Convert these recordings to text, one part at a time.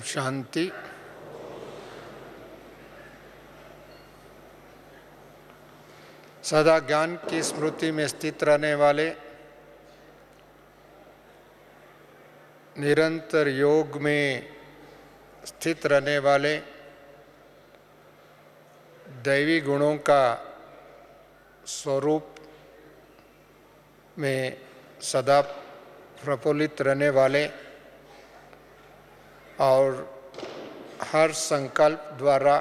शांति। सदा ज्ञान की स्मृति में स्थित रहने वाले, निरंतर योग में स्थित रहने वाले, दैवी गुणों का स्वरूप में सदा प्रफुल्लित रहने वाले और हर संकल्प द्वारा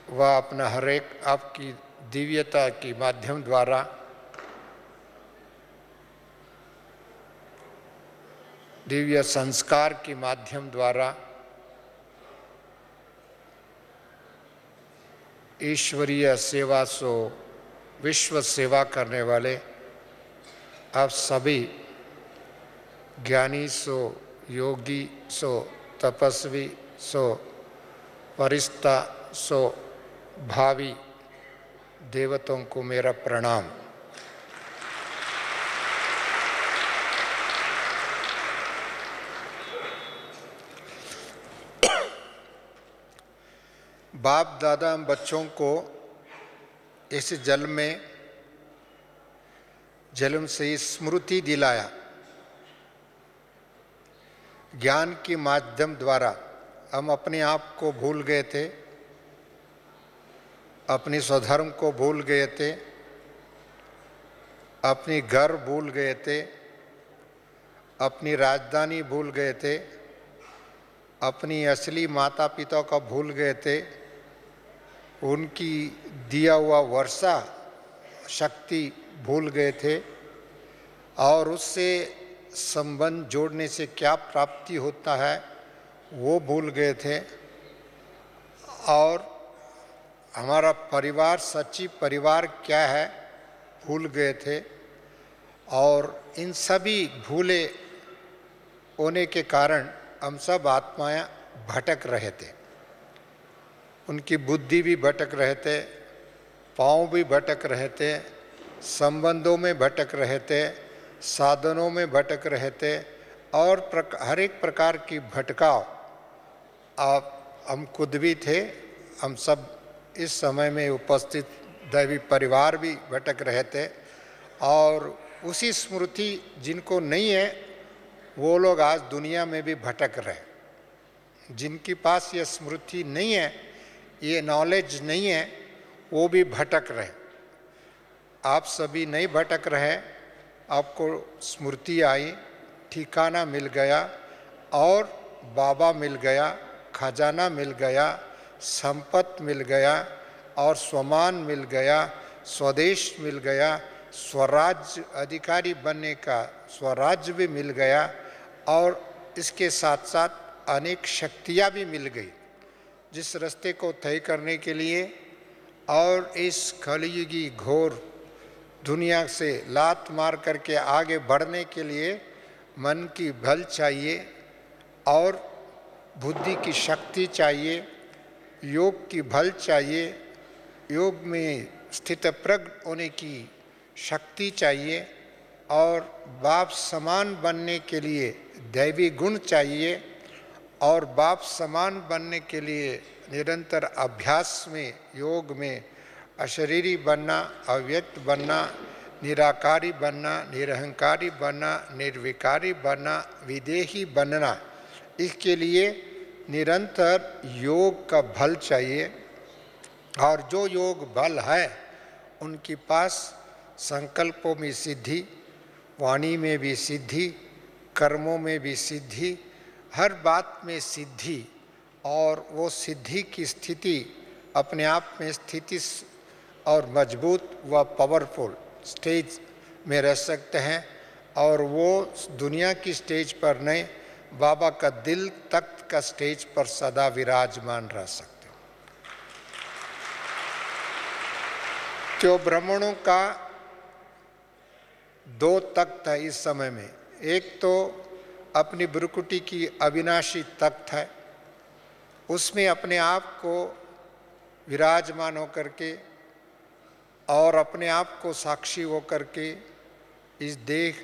वह अपना हर एक आपकी दिव्यता के माध्यम द्वारा दिव्य संस्कार के माध्यम द्वारा ईश्वरीय सेवा सो विश्व सेवा करने वाले आप सभी ज्ञानी सो, योगी सो, तपस्वी सो, परिस्ता सो, भावी देवताओं को मेरा प्रणाम। बाप दादा बच्चों को इस जन्म से स्मृति दिलाया। ज्ञान के माध्यम द्वारा हम अपने आप को भूल गए थे, अपने स्वधर्म को भूल गए थे, अपनी घर भूल गए थे, अपनी राजधानी भूल गए थे, अपनी असली माता पिता को भूल गए थे, उनकी दिया हुआ वर्षा शक्ति भूल गए थे और उससे संबंध जोड़ने से क्या प्राप्ति होता है वो भूल गए थे और हमारा परिवार सच्ची परिवार क्या है भूल गए थे और इन सभी भूले होने के कारण हम सब आत्माएं भटक रहे थे। उनकी बुद्धि भी भटक रहे थे, पाँव भी भटक रहे थे, संबंधों में भटक रहे थे, साधनों में भटक रहे थे और हर एक प्रकार की भटकाव हम खुद भी थे। हम सब इस समय में उपस्थित दैवी परिवार भी भटक रहे थे और उसी स्मृति जिनको नहीं है वो लोग आज दुनिया में भी भटक रहे। जिनके पास ये स्मृति नहीं है, ये नॉलेज नहीं है, वो भी भटक रहे। आप सभी नहीं भटक रहे, आपको स्मृति आई, ठिकाना मिल गया और बाबा मिल गया, खजाना मिल गया, संपत्ति मिल गया और स्वमान मिल गया, स्वदेश मिल गया, स्वराज्य अधिकारी बनने का स्वराज्य भी मिल गया और इसके साथ साथ अनेक शक्तियाँ भी मिल गई जिस रास्ते को तय करने के लिए और इस कलयुगी घोर दुनिया से लात मार करके आगे बढ़ने के लिए मन की बल चाहिए और बुद्धि की शक्ति चाहिए, योग की बल चाहिए, योग में स्थित प्रज्ञ होने की शक्ति चाहिए और बाप समान बनने के लिए दैवी गुण चाहिए और बाप समान बनने के लिए निरंतर अभ्यास में, योग में अशरीरी बनना, अव्यक्त बनना, निराकारी बनना, निरहंकारी बनना, निर्विकारी बनना, विदेही बनना, इसके लिए निरंतर योग का बल चाहिए और जो योग बल है उनके पास संकल्पों में सिद्धि, वाणी में भी सिद्धि, कर्मों में भी सिद्धि, हर बात में सिद्धि और वो सिद्धि की स्थिति अपने आप में स्थिति और मजबूत व पावरफुल स्टेज में रह सकते हैं और वो दुनिया की स्टेज पर नहीं, बाबा का दिल तख्त का स्टेज पर सदा विराजमान रह सकते हो। तो ब्राह्मणों का दो तख्त है इस समय में। एक तो अपनी ब्रुकुटी की अविनाशी तख्त है, उसमें अपने आप को विराजमान होकर के और अपने आप को साक्षी होकर के इस देह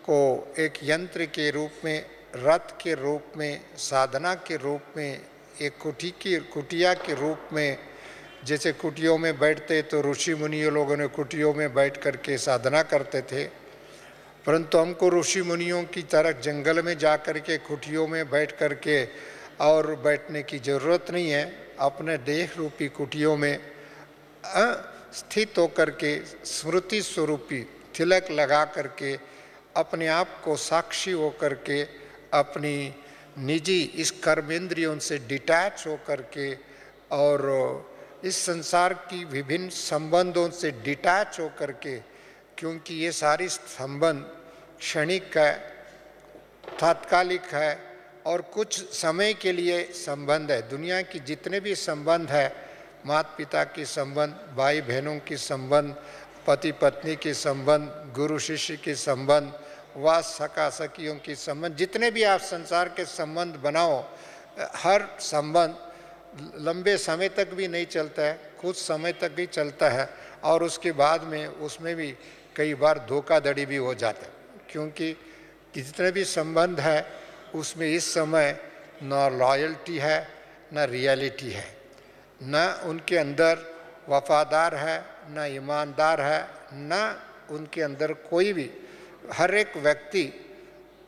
को एक यंत्र के रूप में रथ के रूप में, साधना के रूप में, एक कुटिया के रूप में, जैसे कुटियों में बैठते तो ऋषि मुनियों लोगों ने कुटियों में बैठ करके साधना करते थे, परंतु हमको ऋषि मुनियों की तरह जंगल में जा कर के कुटियों में बैठ करके और बैठने की ज़रूरत नहीं है। अपने देह रूपी कुटियों में स्थित होकर के स्मृति स्वरूपी तिलक लगा करके अपने आप को साक्षी होकर के अपनी निजी इस कर्मेंद्रियों से डिटैच होकर के और इस संसार की विभिन्न संबंधों से डिटैच होकर के, क्योंकि ये सारी संबंध क्षणिक है, तात्कालिक है और कुछ समय के लिए संबंध है। दुनिया की जितने भी संबंध है, माता पिता के संबंध, भाई बहनों के संबंध, पति पत्नी के संबंध, गुरु शिष्य के संबंध, व सखा सखियों के संबंध, जितने भी आप संसार के संबंध बनाओ, हर संबंध लंबे समय तक भी नहीं चलता है, कुछ समय तक ही चलता है और उसके बाद में उसमें भी कई बार धोखाधड़ी भी हो जाता है, क्योंकि जितने भी संबंध है उसमें इस समय न लॉयल्टी है, न रियलिटी है, न उनके अंदर वफादार है, न ईमानदार है, न उनके अंदर कोई भी, हर एक व्यक्ति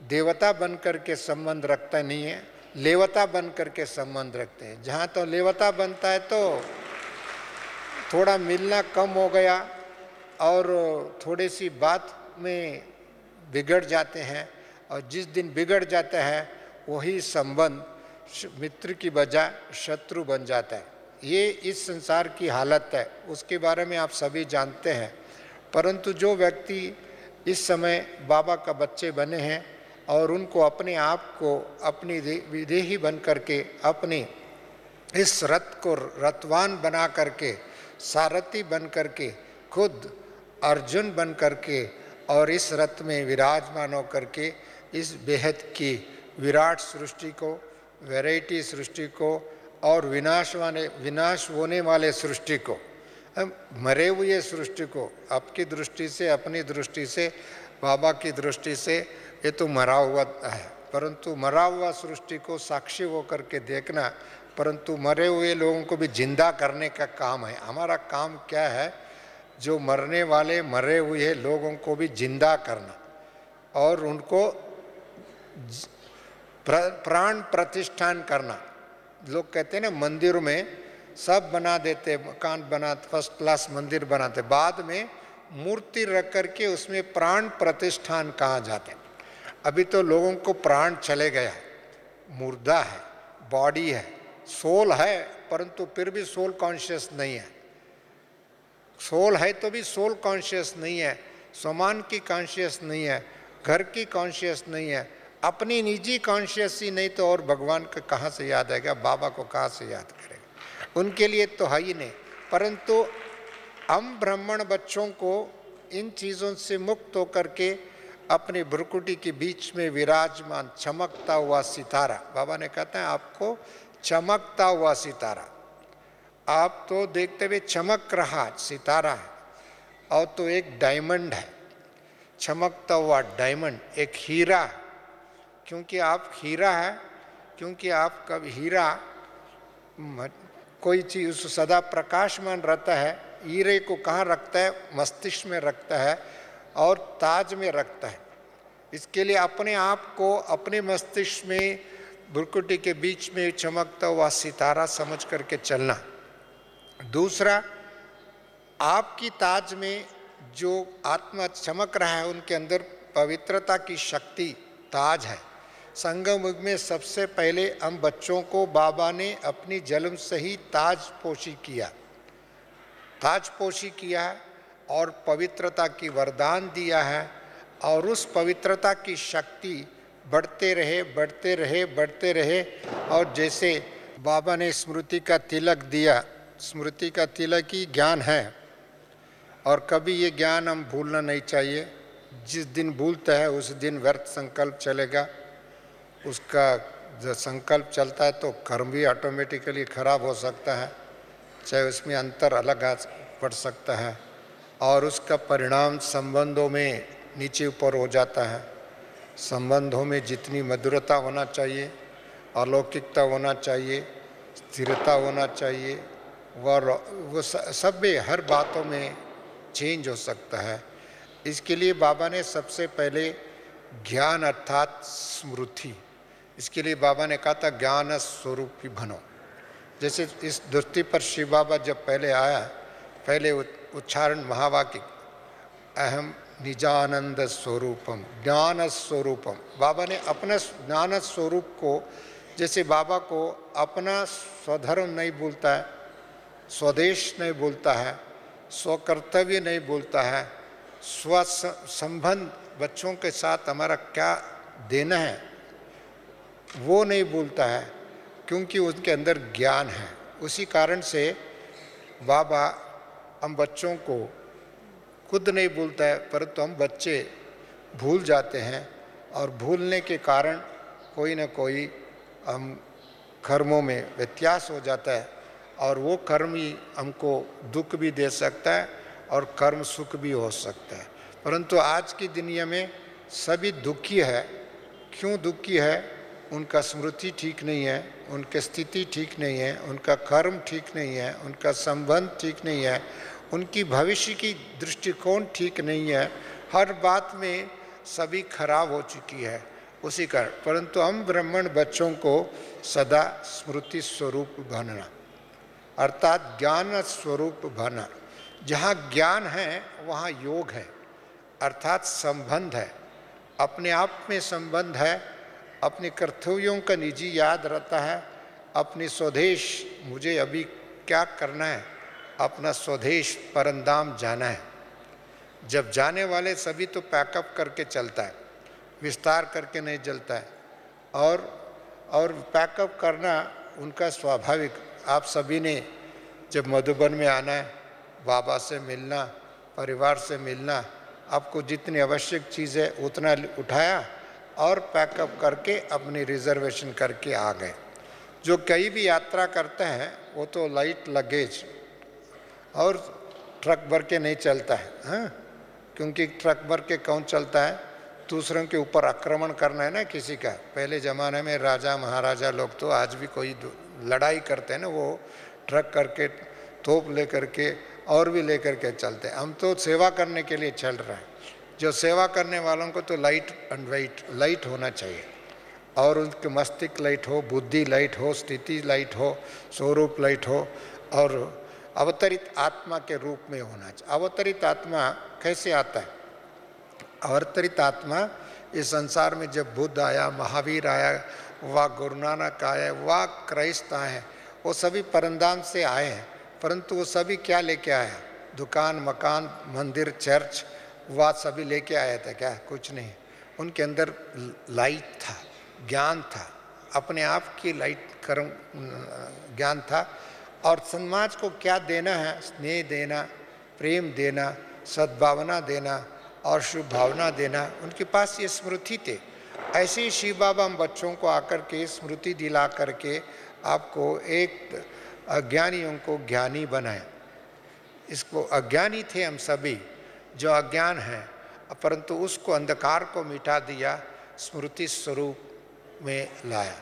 देवता बन कर के संबंध रखता नहीं है, लेवता बन कर के संबंध रखते हैं। जहाँ तो लेवता बनता है तो थोड़ा मिलना कम हो गया और थोड़ी सी बात में बिगड़ जाते हैं, और जिस दिन बिगड़ जाता है वही संबंध मित्र की बजाय शत्रु बन जाता है। ये इस संसार की हालत है, उसके बारे में आप सभी जानते हैं। परंतु जो व्यक्ति इस समय बाबा का बच्चे बने हैं और उनको अपने आप को अपनी विदेही बन करके अपनी इस रथ को रथवान बना करके, सारथी बन करके, खुद अर्जुन बन करके और इस रथ में विराजमान होकर के इस बेहद की विराट सृष्टि को, वैरायटी सृष्टि को और विनाश होने वाले सृष्टि को, मरे हुए सृष्टि को, आपकी दृष्टि से, अपनी दृष्टि से, बाबा की दृष्टि से ये तो मरा हुआ है, परंतु मरा हुआ सृष्टि को साक्षी होकर के देखना, परंतु मरे हुए लोगों को भी जिंदा करने का काम है। हमारा काम क्या है? जो मरने वाले मरे हुए लोगों को भी जिंदा करना और उनको प्राण प्रतिष्ठान करना। लोग कहते हैं ना, मंदिर में सब बना देते, मकान बना, फर्स्ट क्लास मंदिर बनाते, बाद में मूर्ति रख करके उसमें प्राण प्रतिष्ठान कहा जाते हैं। अभी तो लोगों को प्राण चले गया है, मुर्दा है, बॉडी है, सोल है, परंतु फिर भी सोल कॉन्शियस नहीं है। सोल है तो भी सोल कॉन्शियस नहीं है, सामान की कॉन्शियस नहीं है, घर की कॉन्शियस नहीं है, अपनी निजी कॉन्शियस ही नहीं तो और भगवान को कहाँ से याद आएगा, बाबा को कहाँ से याद करेगा? उनके लिए तो है ही नहीं। परंतु हम ब्राह्मण बच्चों को इन चीज़ों से मुक्त होकर के अपने भ्रुकुटी के बीच में विराजमान चमकता हुआ सितारा, बाबा ने कहता है आपको चमकता हुआ सितारा, आप तो देखते हुए चमक रहा सितारा है, और तो एक डायमंड है, चमकता हुआ डायमंड, एक हीरा, क्योंकि आप हीरा है, क्योंकि आप कब हीरा कोई चीज़ सदा प्रकाशमान रहता है, हीरे को कहाँ रखता है? मस्तिष्क में रखता है और ताज में रखता है। इसके लिए अपने आप को अपने मस्तिष्क में भ्रुकुटी के बीच में चमकता हुआ सितारा समझ करके चलना। दूसरा, आपकी ताज में जो आत्मा चमक रहा है उनके अंदर पवित्रता की शक्ति ताज है। संगम युग में सबसे पहले हम बच्चों को बाबा ने अपनी जन्म से ही ताजपोशी किया, ताजपोशी किया है और पवित्रता की वरदान दिया है, और उस पवित्रता की शक्ति बढ़ते रहे, बढ़ते रहे, बढ़ते रहे। और जैसे बाबा ने स्मृति का तिलक दिया, स्मृति का तिलक ही ज्ञान है, और कभी ये ज्ञान हम भूलना नहीं चाहिए। जिस दिन भूलता है उस दिन व्यर्थ संकल्प चलेगा, उसका जो संकल्प चलता है तो कर्म भी ऑटोमेटिकली खराब हो सकता है, चाहे उसमें अंतर अलग आ पड़ सकता है, और उसका परिणाम संबंधों में नीचे ऊपर हो जाता है। संबंधों में जितनी मधुरता होना चाहिए, अलौकिकता होना चाहिए, स्थिरता होना चाहिए, वो सब में हर बातों में चेंज हो सकता है। इसके लिए बाबा ने सबसे पहले ज्ञान अर्थात स्मृति, इसके लिए बाबा ने कहा था ज्ञान स्वरूपी बनो। जैसे इस धरती पर शिव बाबा जब पहले आया, पहले उच्चारण महावाक्य अहम निजानंद स्वरूपम ज्ञान स्वरूपम, बाबा ने अपना ज्ञान स्वरूप को, जैसे बाबा को अपना स्वधर्म नहीं बोलता है, स्वदेश नहीं बोलता है, स्वकर्तव्य नहीं बोलता है, स्व संबंध बच्चों के साथ हमारा क्या देना है वो नहीं बोलता है, क्योंकि उनके अंदर ज्ञान है। उसी कारण से बाबा हम बच्चों को खुद नहीं बोलता है, परंतु हम बच्चे भूल जाते हैं और भूलने के कारण कोई ना कोई हम कर्मों में व्यत्यास हो जाता है और वो कर्म ही हमको दुख भी दे सकता है और कर्म सुख भी हो सकता है। परंतु आज की दुनिया में सभी दुखी है। क्यों दुखी है? उनका स्मृति ठीक नहीं है, उनकी स्थिति ठीक नहीं है, उनका कर्म ठीक नहीं है, उनका संबंध ठीक नहीं है, उनकी भविष्य की दृष्टिकोण ठीक नहीं है, हर बात में सभी खराब हो चुकी है उसी कारण। परंतु हम ब्राह्मण बच्चों को सदा स्मृति स्वरूप बनना अर्थात ज्ञान स्वरूप बनना। जहाँ ज्ञान है वहाँ योग है अर्थात संबंध है, अपने आप में संबंध है, अपने कर्तव्यों का निजी याद रहता है, अपनी स्वदेश मुझे अभी क्या करना है, अपना स्वदेश परंदाम जाना है। जब जाने वाले सभी तो पैकअप करके चलता है, विस्तार करके नहीं चलता है। और पैकअप करना उनका स्वाभाविक। आप सभी ने जब मधुबन में आना है, बाबा से मिलना, परिवार से मिलना, आपको जितनी आवश्यक चीज़ है उतना उठाया और पैकअप करके अपनी रिजर्वेशन करके आ गए। जो कहीं भी यात्रा करते हैं वो तो लाइट लगेज और ट्रक भर के नहीं चलता है, हाँ, क्योंकि ट्रक भर के कौन चलता है? दूसरों के ऊपर आक्रमण करना है ना किसी का। पहले ज़माने में राजा महाराजा लोग तो आज भी कोई लड़ाई करते हैं ना, वो ट्रक करके तोप ले करके और भी ले करके चलते हैं। हम तो सेवा करने के लिए चल रहे हैं। जो सेवा करने वालों को तो लाइट एंड वेट लाइट होना चाहिए और उनके मस्तिष्क लाइट हो, बुद्धि लाइट हो, स्थिति लाइट हो, स्वरूप लाइट हो और अवतरित आत्मा के रूप में होना चाहिए। अवतरित आत्मा कैसे आता है? अवतरित आत्मा इस संसार में जब बुद्ध आया, महावीर आया, व गुरु नानक आए, व क्राइस्ट आए, वो सभी परंदाम से आए हैं। परंतु वो सभी क्या लेके आया? दुकान, मकान, मंदिर, चर्च, वह सभी लेके आया था क्या? कुछ नहीं। उनके अंदर लाइट था, ज्ञान था, अपने आप की लाइट कर्म ज्ञान था। और समाज को क्या देना है? स्नेह देना, प्रेम देना, सद्भावना देना और शुभ भावना देना। उनके पास ये स्मृति थे। ऐसे ही शिव बाबा हम बच्चों को आकर के स्मृति दिला करके आपको एक अज्ञानियों को ज्ञानी बनाए। इसको अज्ञानी थे हम सभी, जो अज्ञान है, परंतु उसको अंधकार को मिटा दिया, स्मृति स्वरूप में लाया।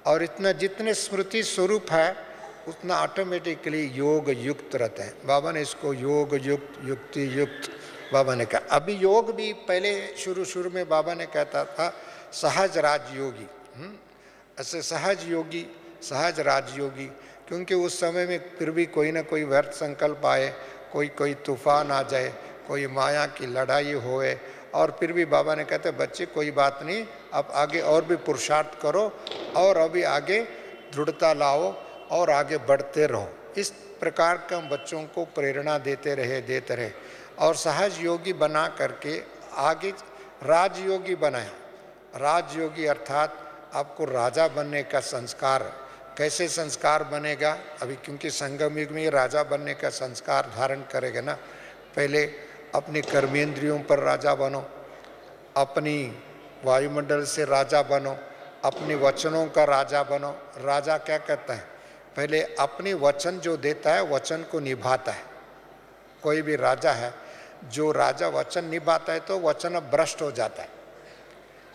और इतना जितने स्मृति स्वरूप है उतना ऑटोमेटिकली योग युक्त रहते हैं। बाबा ने इसको योग युक्त, युक्ति युक्त बाबा ने कहा। अभी योग भी पहले शुरू में बाबा ने कहता था सहज राजयोगी, ऐसे सहज योगी, सहज राजयोगी, क्योंकि उस समय में फिर भी कोई ना कोई व्यर्थ संकल्प आए, कोई तूफान आ जाए, कोई माया की लड़ाई होए, और फिर भी बाबा ने कहते बच्चे कोई बात नहीं, अब आगे और भी पुरुषार्थ करो और अभी आगे दृढ़ता लाओ और आगे बढ़ते रहो। इस प्रकार का हम बच्चों को प्रेरणा देते रहे और सहज योगी बना करके आगे राजयोगी बनाए। राजयोगी अर्थात आपको राजा बनने का संस्कार। कैसे संस्कार बनेगा? अभी क्योंकि संगम युग में राजा बनने का संस्कार धारण करेगा ना। पहले अपने कर्मेंद्रियों पर राजा बनो, अपनी वायुमंडल से राजा बनो, अपने वचनों का राजा बनो। राजा क्या कहता है? पहले अपने वचन जो देता है वचन को निभाता है। कोई भी राजा है, जो राजा वचन निभाता है तो वचन भ्रष्ट हो जाता है।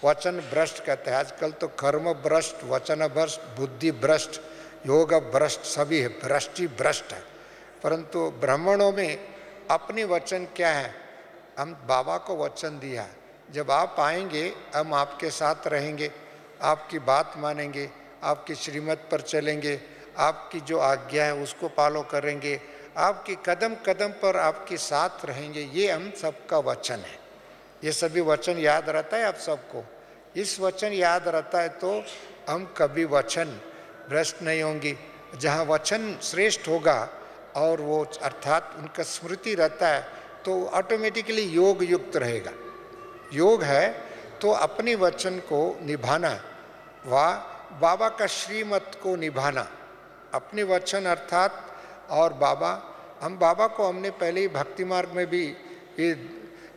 वचन भ्रष्ट कहते हैं। आजकल तो कर्म भ्रष्ट, वचन भ्रष्ट, बुद्धि भ्रष्ट, योग भ्रष्ट, सभी है, भ्रष्ट ही भ्रष्ट है। परंतु ब्राह्मणों में अपनी वचन क्या है, हम बाबा को वचन दिया, जब आप आएंगे हम आपके साथ रहेंगे, आपकी बात मानेंगे, आपकी श्रीमत पर चलेंगे, आपकी जो आज्ञा है उसको फॉलो करेंगे, आपकी कदम कदम पर आपके साथ रहेंगे, ये हम सबका वचन है। ये सभी वचन याद रहता है आप सबको? इस वचन याद रहता है तो हम कभी वचन भ्रष्ट नहीं होंगे। जहाँ वचन श्रेष्ठ होगा और वो अर्थात उनका स्मृति रहता है तो ऑटोमेटिकली योग युक्त रहेगा। योग है तो अपने वचन को निभाना, व बाबा का श्रीमत को निभाना, अपने वचन अर्थात। और बाबा, हम बाबा को हमने पहले ही भक्ति मार्ग में भी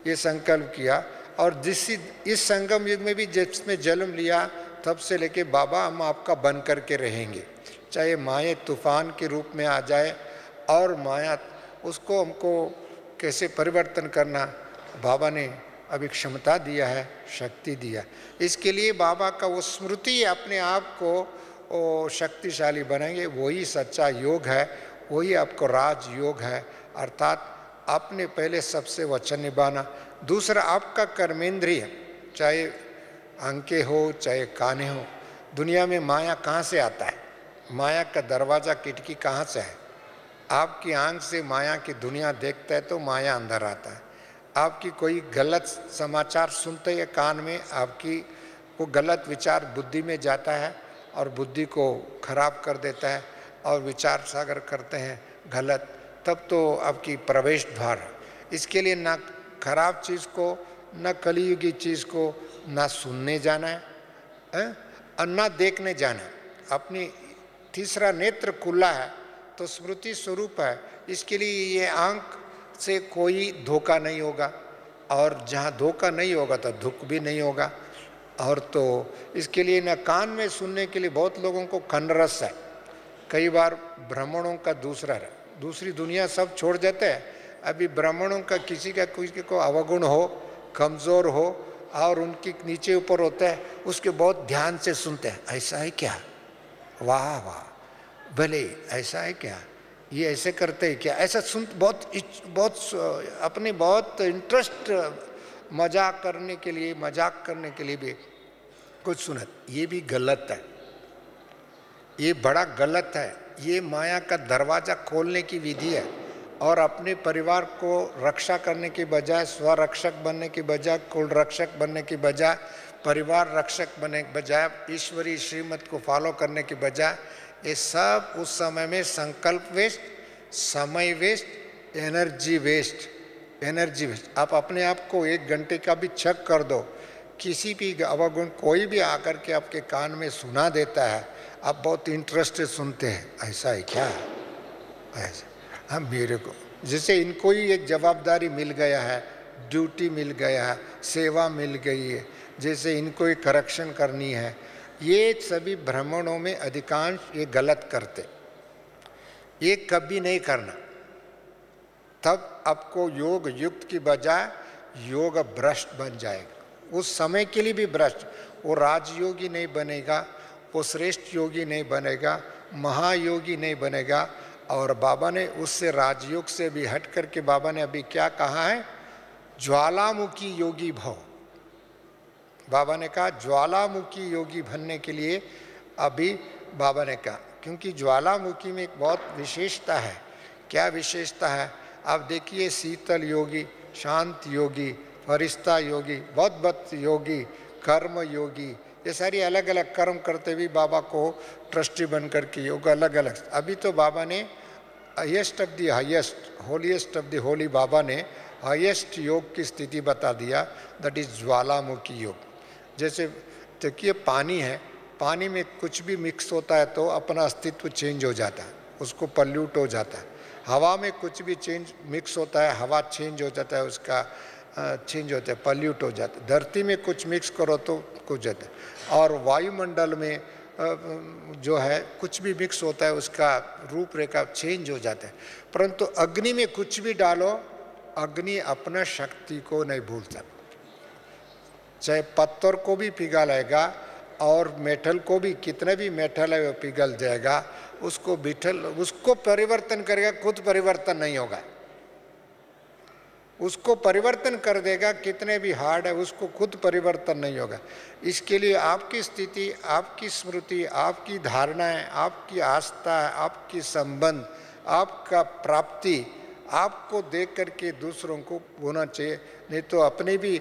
ये संकल्प किया, और इस संगम युग में भी जिसमें जन्म लिया तब से लेके बाबा हम आपका बन करके रहेंगे, चाहे माया तूफान के रूप में आ जाए, और माया उसको हमको कैसे परिवर्तन करना बाबा ने अभी क्षमता दिया है, शक्ति दिया। इसके लिए बाबा का वो स्मृति अपने आप को शक्तिशाली बनाएंगे, वही सच्चा योग है, वही आपको राज योग है। अर्थात आपने पहले सबसे वचन निभाना। दूसरा आपका कर्मेंद्रिय, चाहे आंखें हो चाहे कानें हो, दुनिया में माया कहाँ से आता है? माया का दरवाज़ा खिड़की कहाँ से है? आपकी आंख से माया की दुनिया देखता है तो माया अंदर आता है। आपकी कोई गलत समाचार सुनते हैं कान में, आपकी वो गलत विचार बुद्धि में जाता है और बुद्धि को खराब कर देता है, और विचार सागर करते हैं गलत, तब तो आपकी प्रवेश द्वार है। इसके लिए ना खराब चीज़ को, ना कलियुगी चीज़ को ना सुनने जाना है और ना देखने जाना है। अपनी तीसरा नेत्र खुला है तो स्मृति स्वरूप है, इसके लिए ये आंख से कोई धोखा नहीं होगा, और जहाँ धोखा नहीं होगा तो दुख भी नहीं होगा। और तो इसके लिए ना कान में सुनने के लिए बहुत लोगों को कनरस है, कई बार ब्राह्मणों का दूसरी दुनिया सब छोड़ देते हैं। अभी ब्राह्मणों का किसी को अवगुण हो, कमज़ोर हो और उनके नीचे ऊपर होता है, उसके बहुत ध्यान से सुनते हैं, ऐसा है क्या, वाह वाह, भले ऐसा है क्या, ये ऐसे करते हैं क्या, ऐसा सुन बहुत अपने बहुत इंटरेस्ट मजाक करने के लिए भी कुछ सुनत, ये भी गलत है, ये बड़ा गलत है। ये माया का दरवाज़ा खोलने की विधि है, और अपने परिवार को रक्षा करने के बजाय, स्वरक्षक बनने के बजाय, कुल रक्षक बनने के बजाय, परिवार रक्षक बनने के बजाय, ईश्वरीय श्रीमत को फॉलो करने के बजाय, ये सब उस समय में संकल्प वेस्ट, समय वेस्ट, एनर्जी वेस्ट। आप अपने आप को 1 घंटे का भी चेक कर दो, किसी भी अवगुण कोई भी आकर के आपके कान में सुना देता है, आप बहुत इंटरेस्ट से सुनते हैं, ऐसा है क्या, ऐसा हम मेरे को, जैसे इनको ही एक जवाबदारी मिल गया है, ड्यूटी मिल गया है, सेवा मिल गई है, जैसे इनको एक करेक्शन करनी है। ये सभी ब्राह्मणों में अधिकांश ये गलत करते, ये कभी नहीं करना, तब आपको योग युक्त की बजाय योग भ्रष्ट बन जाएगा। उस समय के लिए भी भ्रष्ट, वो राजयोगी नहीं बनेगा, वो श्रेष्ठ योगी नहीं बनेगा, महायोगी नहीं बनेगा। और बाबा ने उससे राजयोग से भी हट करके बाबा ने अभी क्या कहा है, ज्वालामुखी योगी भव। बाबा ने कहा ज्वालामुखी योगी बनने के लिए अभी बाबा ने कहा, क्योंकि ज्वालामुखी में एक बहुत विशेषता है। क्या विशेषता है? आप देखिए, शीतल योगी, शांत योगी, फरिश्ता योगी, बहुत योगी, कर्म योगी, ये सारी अलग अलग कर्म करते हुए बाबा को ट्रस्टी बन करके योग अलग अलग। अभी तो बाबा ने highest of the highest, holiest of the holy, बाबा ने हाईएस्ट योग की स्थिति बता दिया, दैट इज ज्वालामुखी योग। जैसे देखिए पानी है, पानी में कुछ भी मिक्स होता है तो अपना अस्तित्व चेंज हो जाता है, उसको पल्यूट हो जाता है। हवा में कुछ भी मिक्स होता है, हवा चेंज हो जाता है, उसका चेंज होता है, पल्यूट हो जाता है। धरती में कुछ मिक्स करो तो कुछ जाता है, और वायुमंडल में जो है कुछ भी मिक्स होता है, उसका रूपरेखा चेंज हो जाता है। परंतु अग्नि में कुछ भी डालो, अग्नि अपना शक्ति को नहीं भूलता। चाहे पत्थर को भी पिघलेगा और मेटल को भी, कितने भी मेटल है वो पिघल जाएगा, उसको परिवर्तन करेगा, खुद परिवर्तन नहीं होगा। उसको परिवर्तन कर देगा, कितने भी हार्ड है उसको खुद परिवर्तन नहीं होगा। इसके लिए आपकी स्थिति, आपकी स्मृति, आपकी धारणाएं, आपकी आस्था, आपकी संबंध, आपका प्राप्ति आपको देख करके दूसरों को होना चाहिए। नहीं तो अपने भी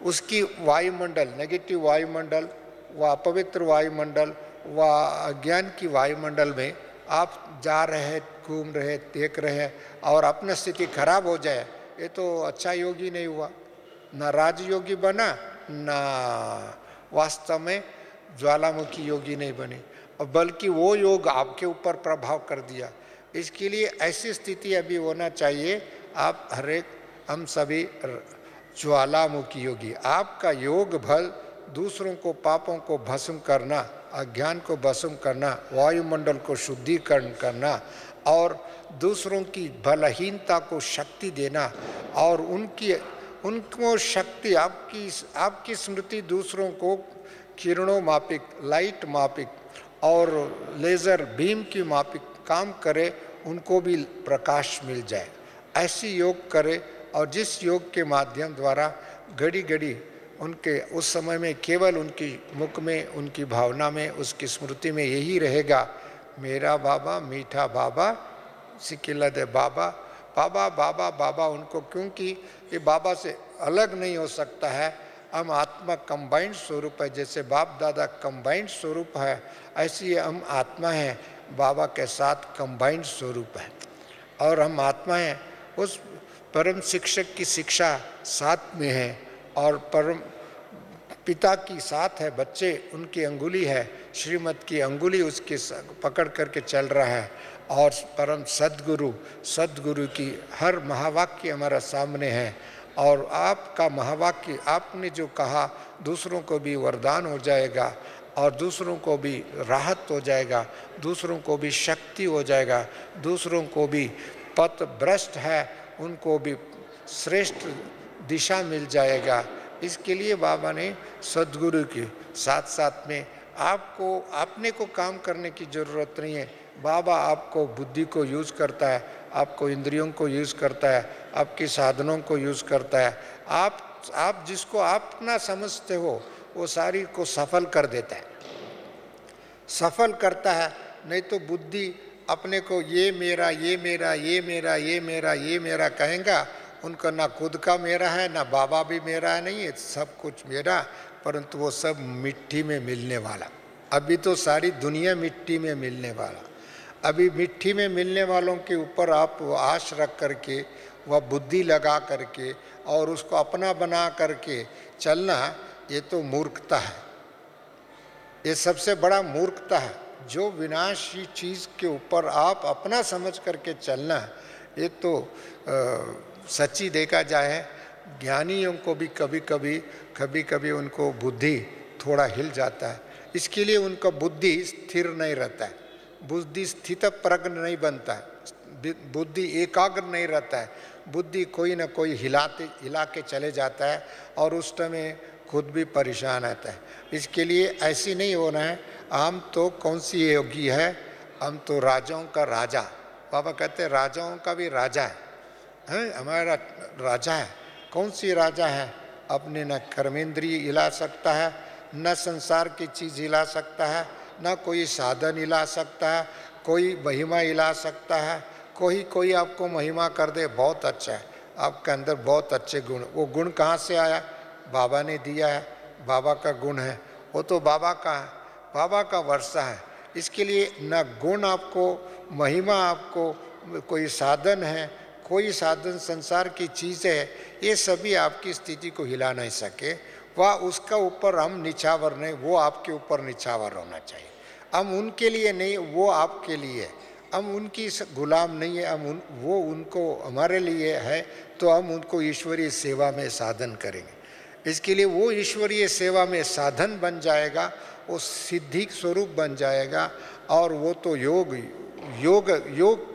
उसकी वायुमंडल, नेगेटिव वायुमंडल व अपवित्र वायुमंडल व अज्ञान की वायुमंडल में आप जा रहे, घूम रहे, देख रहे हैं और अपना स्थिति खराब हो जाए, ये तो अच्छा योगी नहीं हुआ, ना राजयोगी बना, ना वास्तव में ज्वालामुखी योगी नहीं बने, और बल्कि वो योग आपके ऊपर प्रभाव कर दिया। इसके लिए ऐसी स्थिति अभी होना चाहिए। आप हम सभी ज्वालामुखी योगी। आपका योग बल दूसरों को, पापों को भस्म करना, अज्ञान को भस्म करना, वायुमंडल को शुद्धिकरण करना और दूसरों की बलहीनता को शक्ति देना और उनको शक्ति, आपकी स्मृति दूसरों को किरणों मापिक, लाइट मापिक और लेज़र बीम की मापिक काम करे, उनको भी प्रकाश मिल जाए। ऐसी योग करे और जिस योग के माध्यम द्वारा घड़ी घड़ी उनके उस समय में केवल उनकी मुख में, उनकी भावना में, उसकी स्मृति में यही रहेगा, मेरा बाबा, मीठा बाबा, सिकिला दे बाबा, बाबा बाबा बाबा उनको, क्योंकि ये बाबा से अलग नहीं हो सकता है। हम आत्मा कंबाइंड स्वरूप है, जैसे बाप दादा कंबाइंड स्वरूप है, ऐसी हम आत्मा हैं, बाबा के साथ कंबाइंड स्वरूप है। और हम आत्मा हैं, उस परम शिक्षक की शिक्षा साथ में है और परम पिता की साथ है, बच्चे उनकी अंगुली है, श्रीमत की अंगुली उसके पकड़ करके चल रहा है। और परम सद्गुरु की हर महावाक्य हमारा सामने है और आपका महावाक्य, आपने जो कहा दूसरों को भी वरदान हो जाएगा और दूसरों को भी राहत हो जाएगा, दूसरों को भी शक्ति हो जाएगा, दूसरों को भी पथ भ्रष्ट है उनको भी श्रेष्ठ दिशा मिल जाएगा। इसके लिए बाबा ने सद्गुरु के साथ साथ में आपको अपने को काम करने की ज़रूरत नहीं है। बाबा आपको बुद्धि को यूज़ करता है, आपको इंद्रियों को यूज़ करता है, आपके साधनों को यूज़ करता है। आप जिसको आप अपना समझते हो वो सारी को सफल कर देता है, सफल करता है। नहीं तो बुद्धि अपने को ये मेरा, ये मेरा, ये मेरा, ये मेरा, ये मेरा कहेगा, उनका ना खुद का मेरा है, ना बाबा भी मेरा नहीं है, सब कुछ मेरा, परंतु वो सब मिट्टी में मिलने वाला। अभी तो सारी दुनिया मिट्टी में मिलने वाला। अभी मिट्टी में मिलने वालों के ऊपर आप आश रख करके, वह बुद्धि लगा करके और उसको अपना बना करके चलना, ये तो मूर्खता है। ये सबसे बड़ा मूर्खता है। जो विनाशी चीज़ के ऊपर आप अपना समझ करके चलना, ये तो सच्ची देखा जाए ज्ञानियों को भी कभी कभी उनको बुद्धि थोड़ा हिल जाता है। इसके लिए उनका बुद्धि स्थिर नहीं रहता है, बुद्धि स्थित प्रज्ञ नहीं बनता है, बुद्धि एकाग्र नहीं रहता है, बुद्धि कोई ना कोई हिला के चले जाता है और उस समय खुद भी परेशान रहता है। इसके लिए ऐसी नहीं होना है। हम तो कौन सी योगी है, हम तो राजाओं का राजा। बाबा कहते हैं राजाओं का भी राजा है, हमारा राजा है। कौन सी राजा है? अपने न कर्मेंद्रिय हिला सकता है, न संसार की चीज़ हिला सकता है, न कोई साधन हिला सकता है, कोई महिमा हिला सकता है। कोई आपको महिमा कर दे, बहुत अच्छा है, आपके अंदर बहुत अच्छे गुण। वो गुण कहाँ से आया? बाबा ने दिया है, बाबा का गुण है, वो तो बाबा का है, बाबा का वर्षा है। इसके लिए न गुण आपको, महिमा आपको, कोई साधन है, कोई साधन संसार की चीज़ है, ये सभी आपकी स्थिति को हिला नहीं सके। वह उसका ऊपर हम निछावर नहीं, वो आपके ऊपर निछावर होना चाहिए। हम उनके लिए नहीं, वो आपके लिए। हम उनकी गुलाम नहीं है, वो उनको हमारे लिए है, तो हम उनको ईश्वरीय सेवा में साधन करेंगे। इसके लिए वो ईश्वरीय सेवा में साधन बन जाएगा, वो सिद्धि स्वरूप बन जाएगा और वो तो योग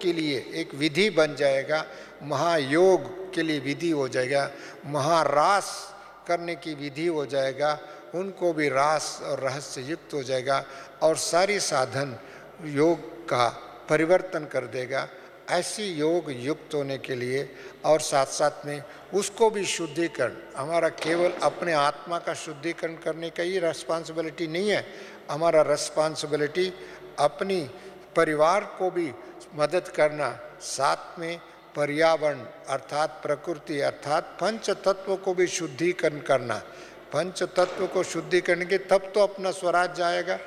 के लिए एक विधि बन जाएगा, महायोग के लिए विधि हो जाएगा, महारास करने की विधि हो जाएगा, उनको भी रास और रहस्य युक्त हो जाएगा और सारी साधन योग का परिवर्तन कर देगा। ऐसी योग युक्त होने के लिए और साथ साथ में उसको भी शुद्धिकरण, हमारा केवल अपने आत्मा का शुद्धिकरण करने का ही रिस्पॉन्सिबिलिटी नहीं है, हमारा रिस्पॉन्सिबिलिटी अपनी परिवार को भी मदद करना, साथ में पर्यावरण अर्थात प्रकृति अर्थात पंच तत्व को भी शुद्धिकरण करना। पंच तत्व को शुद्धिकरण के तब तो अपना स्वराज आएगा।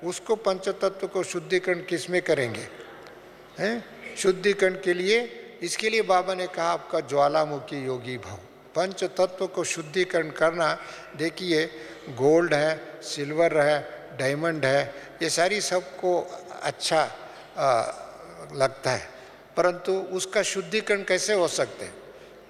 उसको पंच तत्व को शुद्धिकरण किस में करेंगे हैं? शुद्धिकरण के लिए, इसके लिए बाबा ने कहा आपका ज्वालामुखी योगी भव। पंच तत्व को शुद्धिकरण करना, देखिए गोल्ड है, सिल्वर है, डायमंड है, ये सारी सबको अच्छा लगता है, परंतु उसका शुद्धिकरण कैसे हो सकते हैं?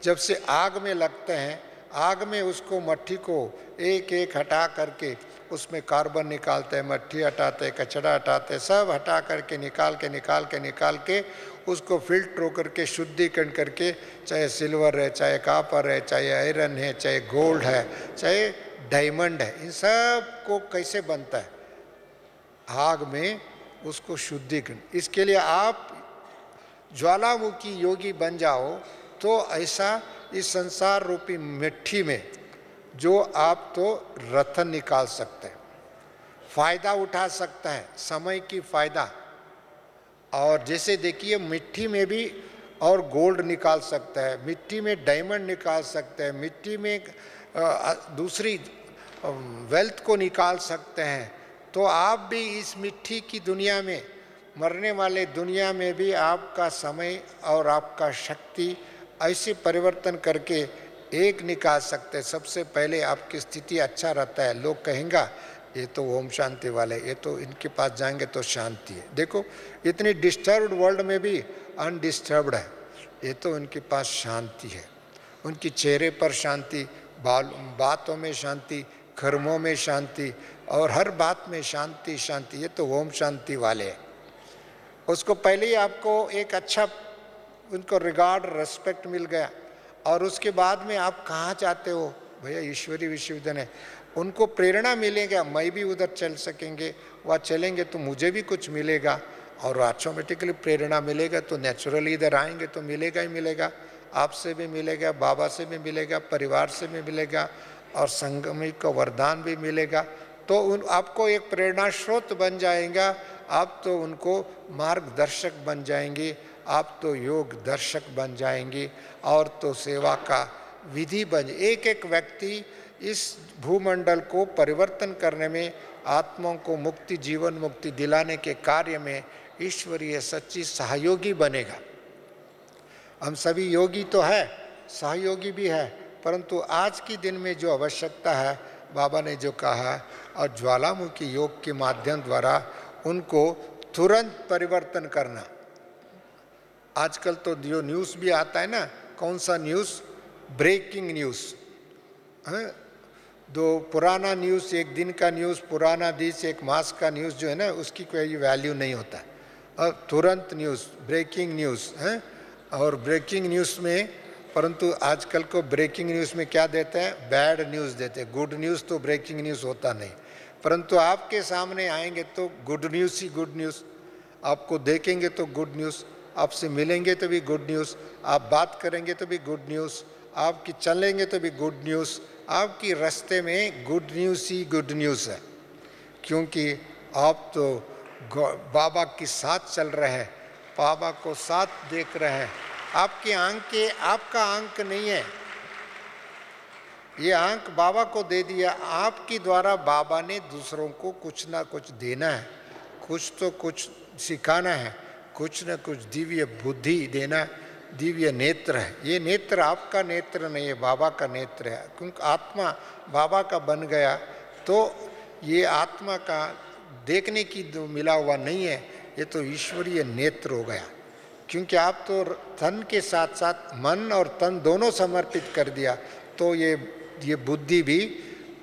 जब से आग में लगते हैं, आग में उसको मट्टी को एक एक हटा करके उसमें कार्बन निकालते हैं, मट्टी हटाते हैं, कचरा हटाते हैं, सब हटा करके निकाल के उसको फिल्टर होकर के शुद्धिकरण करके, चाहे सिल्वर है, चाहे कापर है, चाहे आयरन है, चाहे गोल्ड है, चाहे डायमंड है, इन सब को कैसे बनता है? आग में उसको शुद्धिकरण। इसके लिए आप ज्वालामुखी योगी बन जाओ तो ऐसा इस संसार रूपी मिट्टी में जो आप तो रत्न निकाल सकते हैं, फायदा उठा सकते हैं, समय की फायदा। और जैसे देखिए मिट्टी में भी और गोल्ड निकाल सकता है, मिट्टी में डायमंड निकाल सकते हैं, मिट्टी में दूसरी वेल्थ को निकाल सकते हैं। तो आप भी इस मिट्टी की दुनिया में, मरने वाले दुनिया में भी आपका समय और आपका शक्ति ऐसे परिवर्तन करके एक निकाल सकते हैं। सबसे पहले आपकी स्थिति अच्छा रहता है, लोग कहेंगे ये तो ओम शांति वाले, ये तो इनके पास जाएंगे तो शांति है। देखो इतनी डिस्टर्ब्ड वर्ल्ड में भी अनडिस्टर्ब्ड है, ये तो इनके पास शांति है, उनकी चेहरे पर शांति, बातों में शांति, कर्मों में शांति और हर बात में शांति शांति, ये तो ओम शांति वाले हैं। उसको पहले ही आपको एक अच्छा उनको रिगार्ड रेस्पेक्ट मिल गया और उसके बाद में आप कहाँ चाहते हो भैया, ईश्वरी विश्वविद्यालय, उनको प्रेरणा मिलेगा, मैं भी उधर चल सकेंगे, वह चलेंगे तो मुझे भी कुछ मिलेगा और ऑटोमेटिकली प्रेरणा मिलेगा तो नेचुरली इधर आएंगे तो मिलेगा ही मिलेगा, आपसे भी मिलेगा, बाबा से भी मिलेगा, परिवार से भी मिलेगा और संगमी को वरदान भी मिलेगा। तो आपको एक प्रेरणा स्रोत बन जाएगा, आप तो उनको मार्गदर्शक बन जाएंगे, आप तो योग दर्शक बन जाएंगे और तो सेवा का विधि बन। एक एक व्यक्ति इस भूमंडल को परिवर्तन करने में, आत्माओं को मुक्ति, जीवन मुक्ति दिलाने के कार्य में ईश्वरीय सच्ची सहयोगी बनेगा। हम सभी योगी तो है, सहयोगी भी है, परंतु आज के दिन में जो आवश्यकता है, बाबा ने जो कहा और ज्वालामुखी योग के माध्यम द्वारा उनको तुरंत परिवर्तन करना। आजकल तो जो न्यूज़ भी आता है ना, कौन सा न्यूज़, ब्रेकिंग न्यूज़, दो पुराना न्यूज़, एक दिन का न्यूज़, पुराना देश एक मास का न्यूज़ जो है ना, उसकी कोई वैल्यू नहीं होता। और तुरंत न्यूज़, ब्रेकिंग न्यूज़ है, और ब्रेकिंग न्यूज़ में, परंतु आजकल को ब्रेकिंग न्यूज़ में क्या देते हैं, बैड न्यूज़ देते हैं। गुड न्यूज़ तो ब्रेकिंग न्यूज़ होता नहीं, परंतु आपके सामने आएंगे तो गुड न्यूज़ ही गुड न्यूज़, आपको देखेंगे तो गुड न्यूज़, आपसे मिलेंगे तो भी गुड न्यूज़, आप बात करेंगे तो भी गुड न्यूज़, आपकी चलेंगे तो भी गुड न्यूज़, आपकी रास्ते में गुड न्यूज़ ही गुड न्यूज़ है, क्योंकि आप तो बाबा के साथ चल रहे हैं, बाबा को साथ देख रहे हैं। आपकी आंख आपका आंख नहीं है, ये आंख बाबा को दे दिया, आपके द्वारा बाबा ने दूसरों को कुछ ना कुछ देना है, कुछ तो कुछ सिखाना है, कुछ न कुछ दिव्य बुद्धि देना, दिव्य नेत्र है। ये नेत्र आपका नेत्र नहीं है, बाबा का नेत्र है, क्योंकि आत्मा बाबा का बन गया तो ये आत्मा का देखने की मिला हुआ नहीं है, ये तो ईश्वरीय नेत्र हो गया, क्योंकि आप तो तन के साथ साथ मन और तन दोनों समर्पित कर दिया। तो ये बुद्धि भी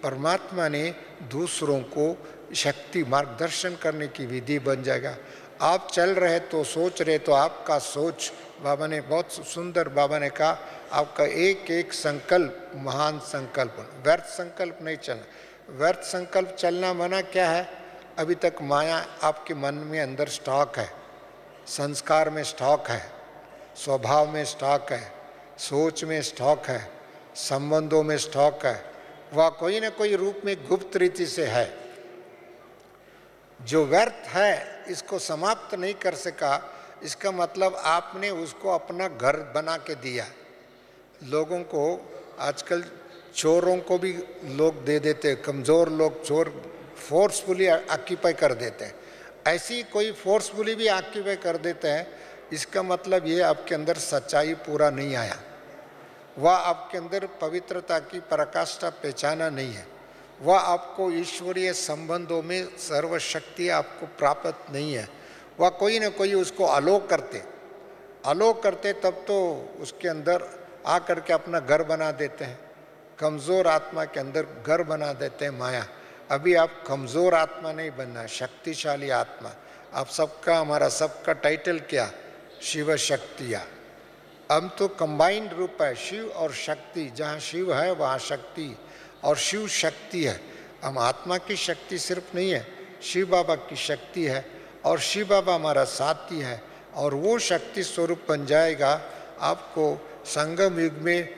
परमात्मा ने दूसरों को शक्ति मार्गदर्शन करने की विधि बन जाएगा। आप चल रहे तो सोच रहे तो आपका सोच बाबा ने बहुत सुंदर बाबा ने कहा, आपका एक एक संकल्प महान संकल्प, व्यर्थ संकल्प नहीं चलना। व्यर्थ संकल्प चलना मना क्या है? अभी तक माया आपके मन में अंदर स्टॉक है, संस्कार में स्टॉक है, स्वभाव में स्टॉक है, सोच में स्टॉक है, संबंधों में स्टॉक है, वह कोई न कोई रूप में गुप्त रीति से है। जो व्यर्थ है इसको समाप्त नहीं कर सका, इसका मतलब आपने उसको अपना घर बना के दिया। लोगों को आजकल चोरों को भी लोग दे देते, कमज़ोर लोग चोर फोर्सफुली ऑक्यूपाई कर देते हैं, ऐसी कोई फोर्सफुली भी ऑक्यूपाई कर देते हैं। इसका मतलब ये आपके अंदर सच्चाई पूरा नहीं आया, वह आपके अंदर पवित्रता की पराकाष्ठा पहचाना नहीं है, वह आपको ईश्वरीय संबंधों में सर्वशक्ति आपको प्राप्त नहीं है। वह कोई ना कोई उसको अलोक करते तब तो उसके अंदर आकर के अपना घर बना देते हैं। कमज़ोर आत्मा के अंदर घर बना देते हैं माया। अभी आप कमज़ोर आत्मा नहीं बनना, शक्तिशाली आत्मा। आप सबका, हमारा सबका टाइटल क्या? शिव शक्तिया। हम तो कंबाइंड रूप है, शिव और शक्ति। जहाँ शिव है वहाँ शक्ति, और शिव शक्ति है। हम आत्मा की शक्ति सिर्फ नहीं है, शिव बाबा की शक्ति है, और शिव बाबा हमारा साथी है, और वो शक्ति स्वरूप बन जाएगा आपको संगम युग में,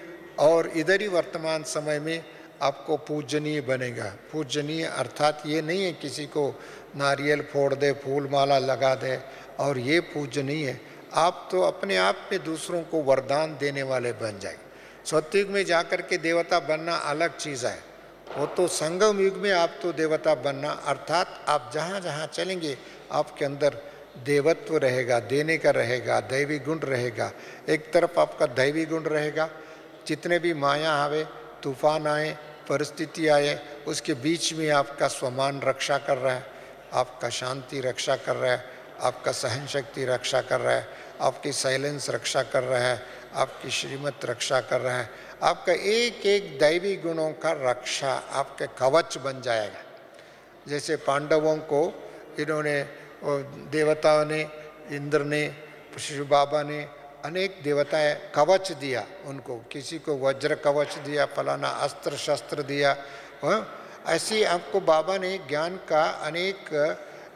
और इधर ही वर्तमान समय में आपको पूजनीय बनेगा। पूजनीय अर्थात ये नहीं है किसी को नारियल फोड़ दे, फूल माला लगा दे और ये पूजनीय है। आप तो अपने आप में दूसरों को वरदान देने वाले बन जाए। सत्युग में जाकर के देवता बनना अलग चीज़ है, वो तो संगम युग में आप तो देवता बनना, अर्थात आप जहाँ जहाँ चलेंगे आपके अंदर देवत्व रहेगा, देने का रहेगा, दैवी गुण रहेगा। एक तरफ आपका दैवी गुण रहेगा, जितने भी माया आवे, तूफान आए, परिस्थिति आए, उसके बीच में आपका स्वमान रक्षा कर रहा है, आपका शांति रक्षा कर रहा है, आपका सहन शक्ति रक्षा कर रहा है, आपकी साइलेंस रक्षा कर रहा है, आपकी श्रीमत रक्षा कर रहा है। आपका एक एक दैवी गुणों का रक्षा आपके कवच बन जाएगा। जैसे पांडवों को इन्होंने, देवताओं ने, इंद्र ने, शिव बाबा ने, अनेक देवताएं कवच दिया उनको। किसी को वज्र कवच दिया, फलाना अस्त्र शस्त्र दिया। ऐसे आपको बाबा ने ज्ञान का अनेक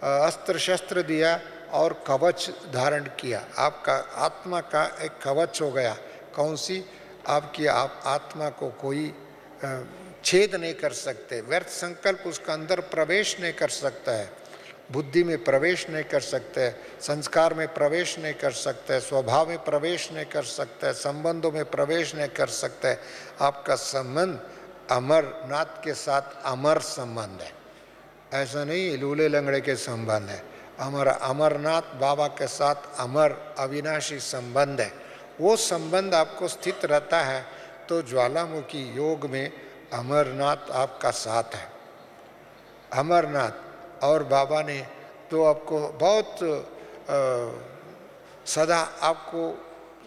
अस्त्र शस्त्र दिया और कवच धारण किया। आपका आत्मा का एक कवच हो गया। कौन सी? आपकी आत्मा को कोई छेद नहीं कर सकते, व्यर्थ संकल्प उसका अंदर प्रवेश नहीं कर सकता है, बुद्धि में प्रवेश नहीं कर सकते, संस्कार में प्रवेश नहीं कर सकते, स्वभाव में प्रवेश नहीं कर सकते, संबंधों में प्रवेश नहीं कर सकते। आपका संबंध अमरनाथ के साथ अमर संबंध है, ऐसा नहीं लूले लंगड़े के संबंध है। हमारा अमरनाथ बाबा के साथ अमर अविनाशी संबंध है। वो संबंध आपको स्थित रहता है तो ज्वालामुखी योग में अमरनाथ आपका साथ है। अमरनाथ और बाबा ने तो आपको बहुत सदा आपको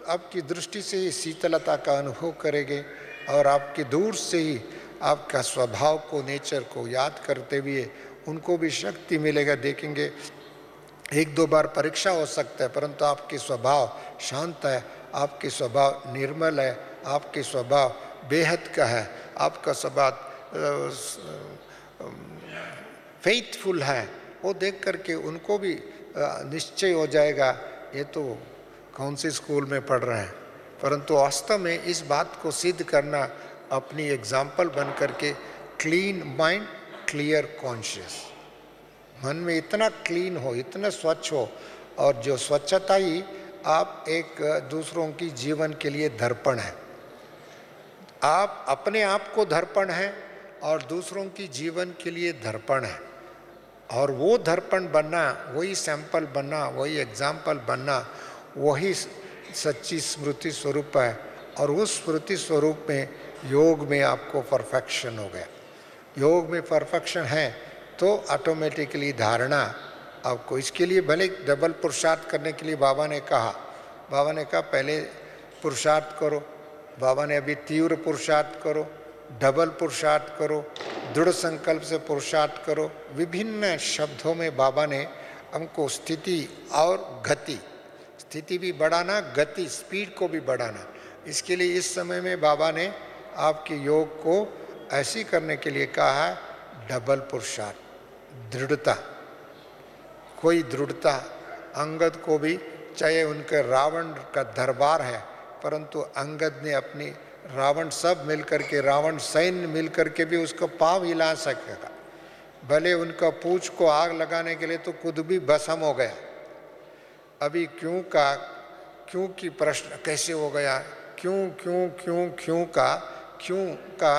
आपकी दृष्टि से ही शीतलता का अनुभव करेंगे, और आपके दूर से ही आपका स्वभाव को, नेचर को याद करते हुए उनको भी शक्ति मिलेगा। देखेंगे एक दो बार परीक्षा हो सकता है, परंतु आपके स्वभाव शांत है, आपके स्वभाव निर्मल है, आपके स्वभाव बेहद का है, आपका स्वभाव फेथफुल है। वो देख करके उनको भी निश्चय हो जाएगा ये तो कौन से स्कूल में पढ़ रहे हैं। परंतु वास्तव में इस बात को सिद्ध करना अपनी एग्जाम्पल बन करके, क्लीन माइंड क्लियर कॉन्शियस, मन में इतना क्लीन हो, इतना स्वच्छ हो, और जो स्वच्छता ही आप एक दूसरों की जीवन के लिए दर्पण है। आप अपने आप को दर्पण है और दूसरों की जीवन के लिए दर्पण है, और वो दर्पण बनना, वही सैंपल बनना, वही एग्जाम्पल बनना, वही सच्ची स्मृति स्वरूप है। और उस स्मृति स्वरूप में योग में आपको परफेक्शन हो गया। योग में परफेक्शन है तो ऑटोमेटिकली धारणा आपको, इसके लिए भले डबल पुरुषार्थ करने के लिए बाबा ने कहा पहले पुरुषार्थ करो। बाबा ने अभी तीव्र पुरुषार्थ करो, डबल पुरुषार्थ करो, दृढ़ संकल्प से पुरुषार्थ करो। विभिन्न शब्दों में बाबा ने हमको स्थिति और गति, स्थिति भी बढ़ाना, गति स्पीड को भी बढ़ाना। इसके लिए इस समय में बाबा ने आपके योग को ऐसी करने के लिए कहा है, डबल पुरुषार्थ, दृढ़ता। कोई दृढ़ता अंगद को भी, चाहे उनके रावण का दरबार है, परंतु अंगद ने अपनी रावण सब मिलकर के, रावण सैन्य मिलकर के भी उसको पाँव हिला सकेगा। भले उनका पूंछ को आग लगाने के लिए तो खुद भी भस्म हो गया। अभी क्यों की प्रश्न कैसे हो गया, क्यों का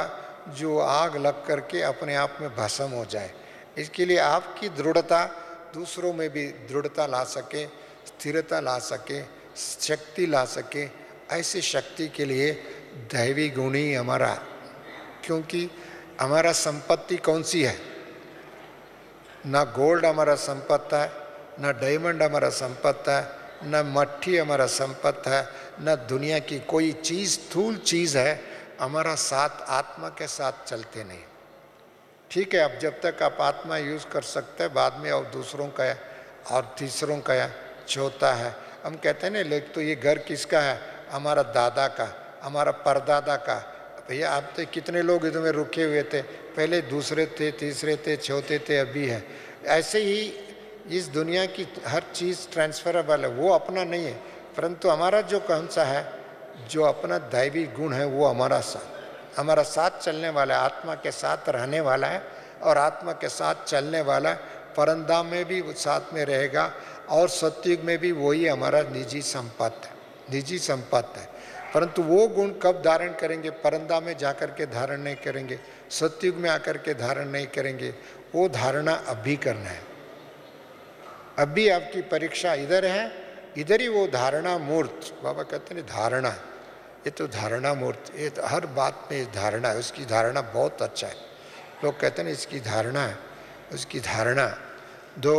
जो आग लग करके अपने आप में भस्म हो जाए। इसके लिए आपकी दृढ़ता दूसरों में भी दृढ़ता ला सके, स्थिरता ला सके, शक्ति ला सके, ऐसी शक्ति के लिए दैवी गुण ही हमारा, क्योंकि हमारा संपत्ति कौन सी है? ना गोल्ड हमारा संपत्ति है, ना डायमंड हमारा संपत्ति है, ना मट्टी हमारा संपत्ति है, ना दुनिया की कोई चीज़ स्थूल चीज़ है हमारा साथ, आत्मा के साथ चलते नहीं। ठीक है, अब जब तक आप आत्मा यूज़ कर सकते हैं, बाद में और दूसरों का है और तीसरों का है, चौथा है। हम कहते हैं ना, लेकिन तो ये घर किसका है? हमारा दादा का, हमारा परदादा का। भैया आप तो कितने लोग इसमें रुके हुए थे, पहले दूसरे थे, तीसरे थे, चौथे थे, अभी है। ऐसे ही इस दुनिया की हर चीज़ ट्रांसफरेबल है, वो अपना नहीं है, परंतु हमारा जो कौन सा है, जो अपना दैवी गुण है, वो हमारा साथ चलने वाला है, आत्मा के साथ रहने वाला है और आत्मा के साथ चलने वाला है। परंधाम में भी वो साथ में रहेगा और सत्युग में भी वही हमारा निजी संपत्ति है। परंतु वो गुण कब धारण करेंगे? परंधाम में जाकर के धारण नहीं करेंगे, सत्युग में आकर के धारण नहीं करेंगे। वो धारणा अभी करना है। अभी आपकी परीक्षा इधर है, इधर ही वो धारणा मूर्त, बाबा कहते हैं धारणा, ये तो धारणा मूर्त, ये तो हर बात में धारणा है, उसकी धारणा बहुत अच्छा है। लोग कहते हैं इसकी धारणा है, उसकी धारणा। दो,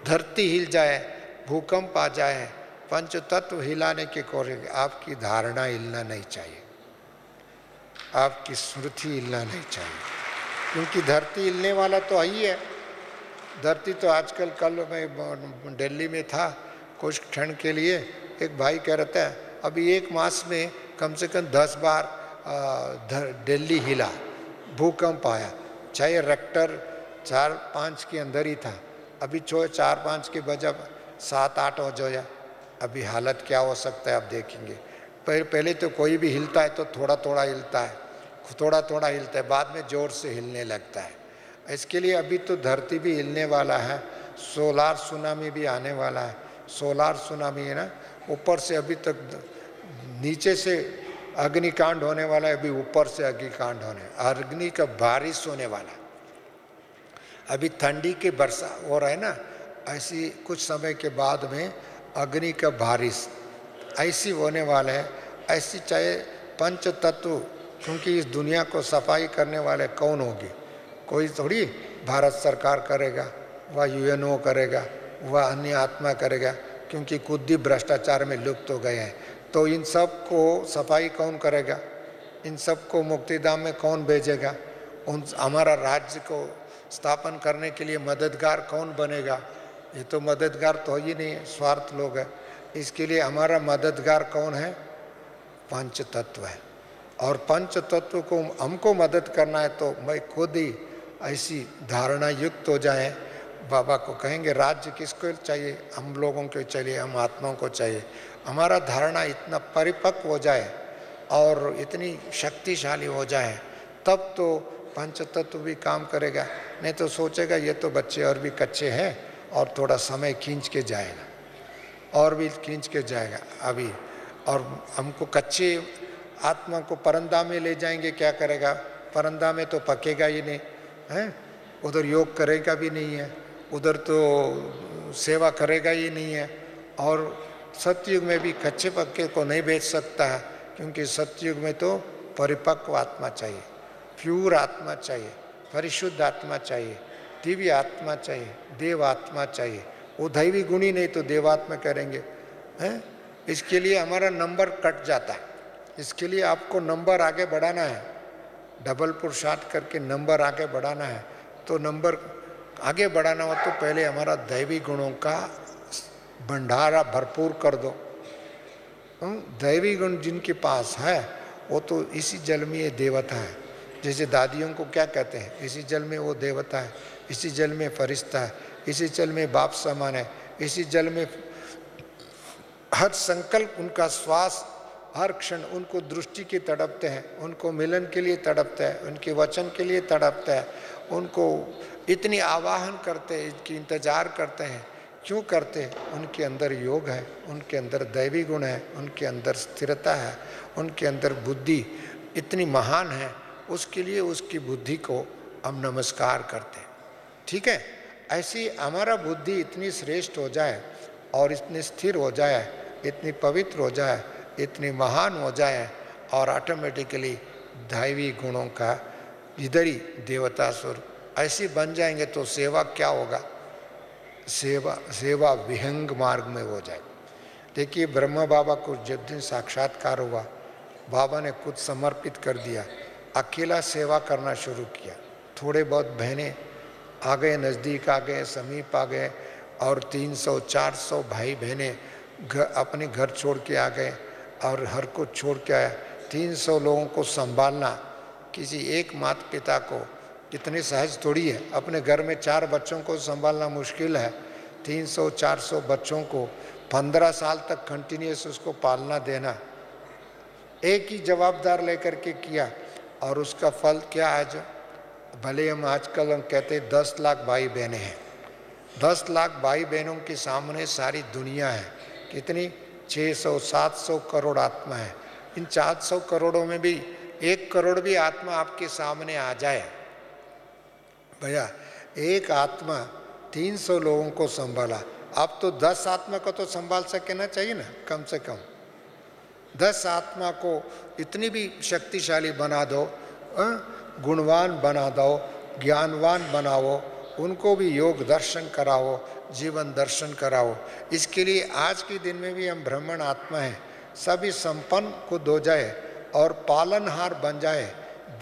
धरती हिल जाए, भूकंप आ जाए, पंच तत्व हिलाने के कोरेंगे, आपकी धारणा हिलना नहीं चाहिए, आपकी स्मृति हिलना नहीं चाहिए, क्योंकि धरती हिलने वाला तो ही है। धरती तो आजकल, कल मैं दिल्ली में था कुछ क्षण के लिए, एक भाई कह रहा था अभी एक मास में कम से कम 10 बार दिल्ली हिला, भूकंप आया, चाहे रेक्टर 4-5 के अंदर ही था, अभी 4-5 के बजाय 7-8 हो जाए। अभी हालत क्या हो सकता है आप देखेंगे। पहले तो कोई भी हिलता है तो थोड़ा थोड़ा हिलता है, बाद में जोर से हिलने लगता है। इसके लिए अभी तो धरती भी हिलने वाला है, सोलार सुनामी भी आने वाला है। सोलार सुनामी है ना, ऊपर से अभी तक नीचे से अग्निकांड होने वाला है, अभी ऊपर से अग्निकांड अग्नि का बारिश होने वाला है। अभी ठंडी के वर्षा हो रहा है ना, ऐसी कुछ समय के बाद में अग्नि का बारिश ऐसी होने वाला है। ऐसी चाहे पंच तत्व, क्योंकि इस दुनिया को सफाई करने वाले कौन होगी? कोई थोड़ी भारत सरकार करेगा, वह यूएनओ करेगा, वह अन्य आत्मा करेगा, क्योंकि खुद ही भ्रष्टाचार में लुप्त हो गए हैं। तो इन सब को सफाई कौन करेगा? इन सब को मुक्तिधाम में कौन भेजेगा? हमारा राज्य को स्थापन करने के लिए मददगार कौन बनेगा? ये तो मददगार तो ही नहीं है, स्वार्थ लोग है। इसके लिए हमारा मददगार कौन है? पंच तत्व है। और पंच तत्व को हमको मदद करना है तो मैं खुद ही ऐसी धारणा युक्त हो जाए। बाबा को कहेंगे राज्य किसको चाहिए? हम लोगों को चाहिए, हम आत्माओं को चाहिए। हमारा धारणा इतना परिपक्व हो जाए और इतनी शक्तिशाली हो जाए, तब तो पंच तत्व भी काम करेगा। नहीं तो सोचेगा ये तो बच्चे और भी कच्चे हैं और थोड़ा समय खींच के जाएगा, और भी खींच के जाएगा अभी, और हमको कच्चे आत्मा को परंधाम में ले जाएंगे, क्या करेगा? परंधाम में तो पकेगा ही नहीं है, उधर योग करेगा भी नहीं है, उधर तो सेवा करेगा ही नहीं है। और सतयुग में भी कच्चे पक्के को नहीं भेज सकता है, क्योंकि सतयुग में तो परिपक्व आत्मा चाहिए, प्यूर आत्मा चाहिए, परिशुद्ध आत्मा चाहिए, दिव्य आत्मा चाहिए, देव आत्मा चाहिए। वो दैवी गुणी नहीं तो देवात्मा करेंगे हैं। इसके लिए हमारा नंबर कट जाता है। इसके लिए आपको नंबर आगे बढ़ाना है, डबल पुरुषार्थ करके नंबर आगे बढ़ाना है। तो नंबर आगे बढ़ाना हो तो पहले हमारा दैवी गुणों का भंडारा भरपूर कर दो। दैवी गुण जिनके पास है वो तो इसी जल में ये देवता है। जैसे दादियों को क्या कहते हैं, इसी जल में वो देवता है, इसी जल में फरिश्ता है, इसी जल में बाप समान है, इसी जल में हर संकल्प उनका श्वास, हर क्षण उनको दृष्टि के तड़पते हैं, उनको मिलन के लिए तड़पते हैं, उनके वचन के लिए तड़पते हैं, उनको इतनी आवाहन करते हैं, इसकी इंतजार करते हैं। क्यों करते हैं? उनके अंदर योग है, उनके अंदर दैवी गुण है, उनके अंदर स्थिरता है, उनके अंदर बुद्धि इतनी महान है, उसके लिए उसकी बुद्धि को हम नमस्कार करते हैं। ठीक है, ऐसी हमारा बुद्धि इतनी श्रेष्ठ हो जाए और इतनी स्थिर हो जाए, इतनी पवित्र हो जाए, इतनी महान हो जाए, और ऑटोमेटिकली दैवी गुणों का इधर ही देवता स्वरूप ऐसी बन जाएंगे तो सेवा क्या होगा? सेवा विहंग मार्ग में हो जाए। देखिए ब्रह्मा बाबा को जब दिन साक्षात्कार हुआ, बाबा ने कुछ समर्पित कर दिया, अकेला सेवा करना शुरू किया। थोड़े बहुत बहनें आ गए, नज़दीक आ गए, समीप आ गए, और 300-400 भाई बहनें अपने घर छोड़ के आ गए और हर को छोड़ के आया। 300 लोगों को संभालना किसी एक माता पिता को इतनी सहज थोड़ी है। अपने घर में 4 बच्चों को संभालना मुश्किल है, 300-400 बच्चों को 15 साल तक कंटिन्यूस उसको पालना देना, एक ही जवाबदार लेकर के किया, और उसका फल क्या? आज भले हम आजकल हम कहते हैं 10 लाख भाई बहनें हैं, 10 लाख भाई बहनों के सामने सारी दुनिया है। कितनी? 600-700 करोड़ आत्मा है। इन 400 करोड़ों में भी 1 करोड़ भी आत्मा आपके सामने आ जाए, भैया एक आत्मा 300 लोगों को संभाला, आप तो 10 आत्मा को तो संभाल सके ना, चाहिए ना, कम से कम 10 आत्मा को इतनी भी शक्तिशाली बना दो, गुणवान बना दो, ज्ञानवान बनाओ, उनको भी योग दर्शन कराओ, जीवन दर्शन कराओ। इसके लिए आज के दिन में भी हम ब्राह्मण आत्मा हैं, सभी संपन्न को दो जाए और पालनहार बन जाए,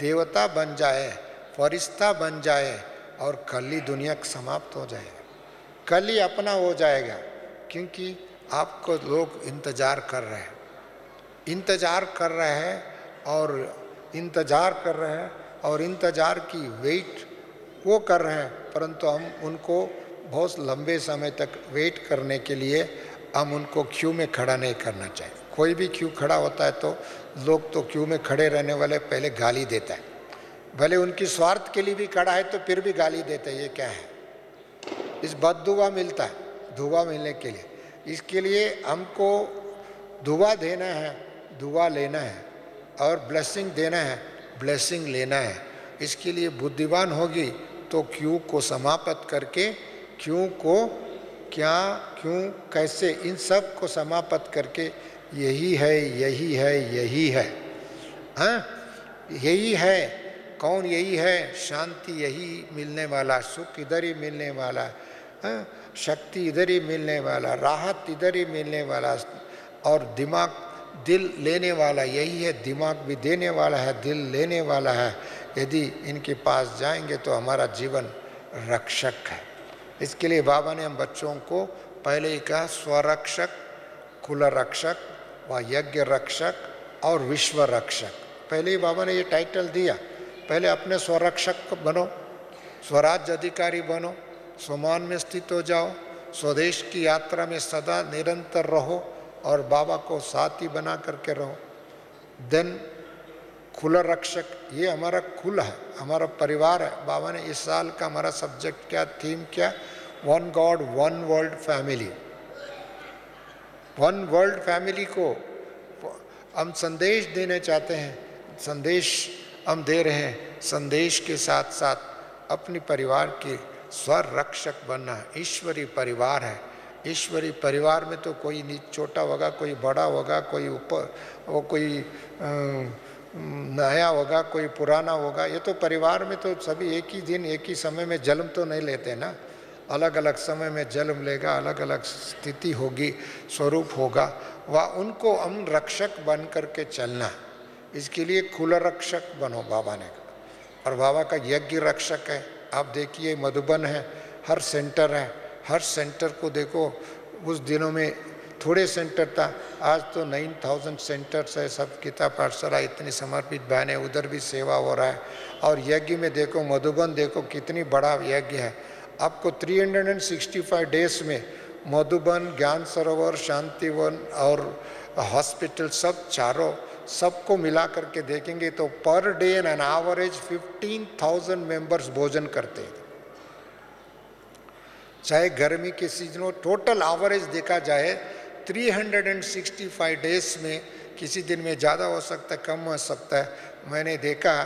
देवता बन जाए, फरिश्ता बन जाए, और कल ही दुनिया समाप्त हो जाएगा, कल ही अपना हो जाएगा। क्योंकि आपको लोग इंतजार कर रहे हैं, इंतजार कर रहे हैं, और इंतजार कर रहे हैं, और इंतजार की वेट वो कर रहे हैं, परंतु हम उनको बहुत लंबे समय तक वेट करने के लिए हम उनको क्यू में खड़ा नहीं करना चाहिए। कोई भी क्यू खड़ा होता है तो लोग तो क्यू में खड़े रहने वाले पहले गाली देता है, भले उनकी स्वार्थ के लिए भी खड़ा है तो फिर भी गाली देते हैं। ये क्या है? इस बददुआ मिलता है, दुआ मिलने के लिए, इसके लिए हमको दुआ देना है, दुआ लेना है, और ब्लेसिंग देना है, ब्लेसिंग लेना है। इसके लिए बुद्धिमान होगी तो क्यों को समाप्त करके, क्यों को क्या, क्यों कैसे, इन सब को समाप्त करके यही है, यही है, यही है, हाँ यही है। कौन यही है? शांति यही मिलने वाला, सुख इधर ही मिलने वाला, हाँ? शक्ति इधर ही मिलने वाला, राहत इधर ही मिलने वाला, और दिमाग दिल लेने वाला यही है, दिमाग भी देने वाला है, दिल लेने वाला है। यदि इनके पास जाएंगे तो हमारा जीवन रक्षक है। इसके लिए बाबा ने हम बच्चों को पहले ही कहा, स्वरक्षक, कुल रक्षक व यज्ञ रक्षक और विश्व रक्षक। पहले ही बाबा ने ये टाइटल दिया, पहले अपने स्वरक्षक बनो, स्वराज्य अधिकारी बनो, स्वमान में स्थित हो जाओ, स्वदेश की यात्रा में सदा निरंतर रहो, और बाबा को साथी बना करके रहो। देन कुल रक्षक, ये हमारा कुल है, हमारा परिवार है। बाबा ने इस साल का हमारा सब्जेक्ट क्या, थीम क्या? 1 God 1 world family. 1 world family को हम संदेश देने चाहते हैं, संदेश हम दे रहे हैं। संदेश के साथ साथ अपने परिवार के स्वरक्षक बनना। ईश्वरी परिवार है, ईश्वरी परिवार में तो कोई छोटा होगा, कोई बड़ा होगा, कोई ऊपर वो कोई नया होगा, कोई पुराना होगा। ये तो परिवार में तो सभी एक ही दिन एक ही समय में जन्म तो नहीं लेते ना, अलग अलग समय में जन्म लेगा, अलग अलग स्थिति होगी, स्वरूप होगा, वह उनको हम रक्षक बन करके चलना। इसके लिए कुल रक्षक बनो, बाबा ने कहा। और बाबा का यज्ञ रक्षक है। आप देखिए मधुबन है, हर सेंटर है, हर सेंटर को देखो उस दिनों में थोड़े सेंटर था, आज तो 9000 सेंटर्स है, सब गीता पाठशाला इतनी समर्पित बहन है, उधर भी सेवा हो रहा है। और यज्ञ में देखो, मधुबन देखो कितनी बड़ा यज्ञ है। आपको 365 डेज में मधुबन, ज्ञान सरोवर, शांतिवन और हॉस्पिटल सब चारों सबको मिला करके देखेंगे तो per day an average 15,000 members भोजन करते हैं। चाहे गर्मी के सीजन हो, टोटल एवरेज देखा जाए 365 डेज में, किसी दिन में ज़्यादा हो सकता है, कम हो सकता है। मैंने देखा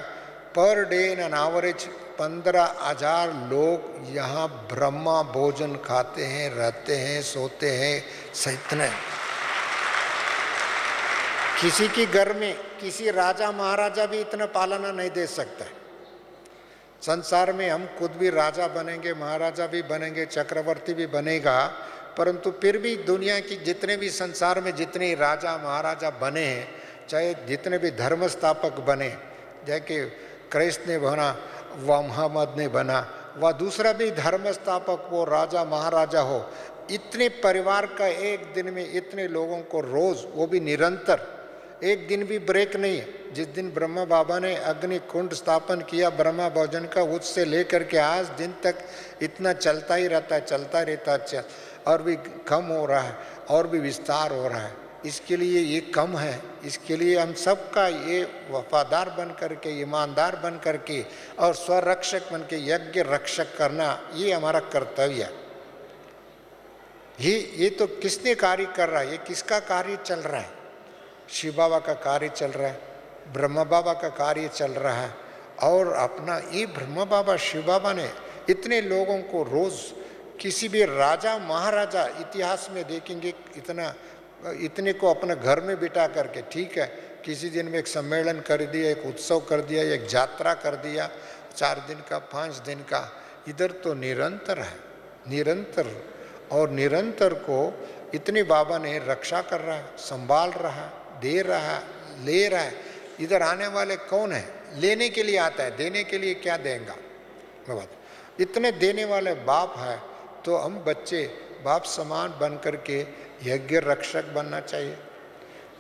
पर डे एन एवरेज 15,000 लोग यहाँ ब्रह्मा भोजन खाते हैं, रहते हैं, सोते हैं। इतने किसी की घर में किसी राजा महाराजा भी इतना पालना नहीं दे सकता है। संसार में हम खुद भी राजा बनेंगे, महाराजा भी बनेंगे, चक्रवर्ती भी बनेगा, परंतु फिर भी दुनिया की जितने भी संसार में जितने राजा महाराजा बने हैं, चाहे जितने भी धर्म स्थापक बने, जैसे क्रिस्त ने बना, व मोहम्मद ने बना, व दूसरा भी धर्म स्थापक वो राजा महाराजा हो, इतने परिवार का एक दिन में इतने लोगों को रोज, वो भी निरंतर, एक दिन भी ब्रेक नहीं है। जिस दिन ब्रह्मा बाबा ने अग्नि कुंड स्थापन किया ब्रह्मा भोजन का, उससे लेकर के आज दिन तक इतना चलता ही रहता है, चलता रहता है, और भी कम हो रहा है और भी विस्तार हो रहा है। इसके लिए ये कम है, इसके लिए हम सबका ये वफादार बन करके, ईमानदार बन करके और स्वरक्षक बन के यज्ञ रक्षक करना, ये हमारा कर्तव्य है। ये तो किसने कार्य कर रहा है? ये किसका कार्य चल रहा है? शिव बाबा का कार्य चल रहा है, ब्रह्मा बाबा का कार्य चल रहा है। और अपना ये ब्रह्मा बाबा शिव बाबा ने इतने लोगों को रोज, किसी भी राजा महाराजा इतिहास में देखेंगे इतने को अपने घर में बिठा करके, ठीक है, किसी दिन में एक सम्मेलन कर दिया, एक उत्सव कर दिया, एक यात्रा कर दिया 4 दिन का 5 दिन का। इधर तो निरंतर है, निरंतर, और निरंतर को इतने बाबा ने रक्षा कर रहा है, संभाल रहा है, दे रहा है, ले रहा है। इधर आने वाले कौन है? लेने के लिए आता है, देने के लिए क्या देगा? इतने देने वाले बाप है, तो हम बच्चे बाप समान बन करके यज्ञ रक्षक बनना चाहिए।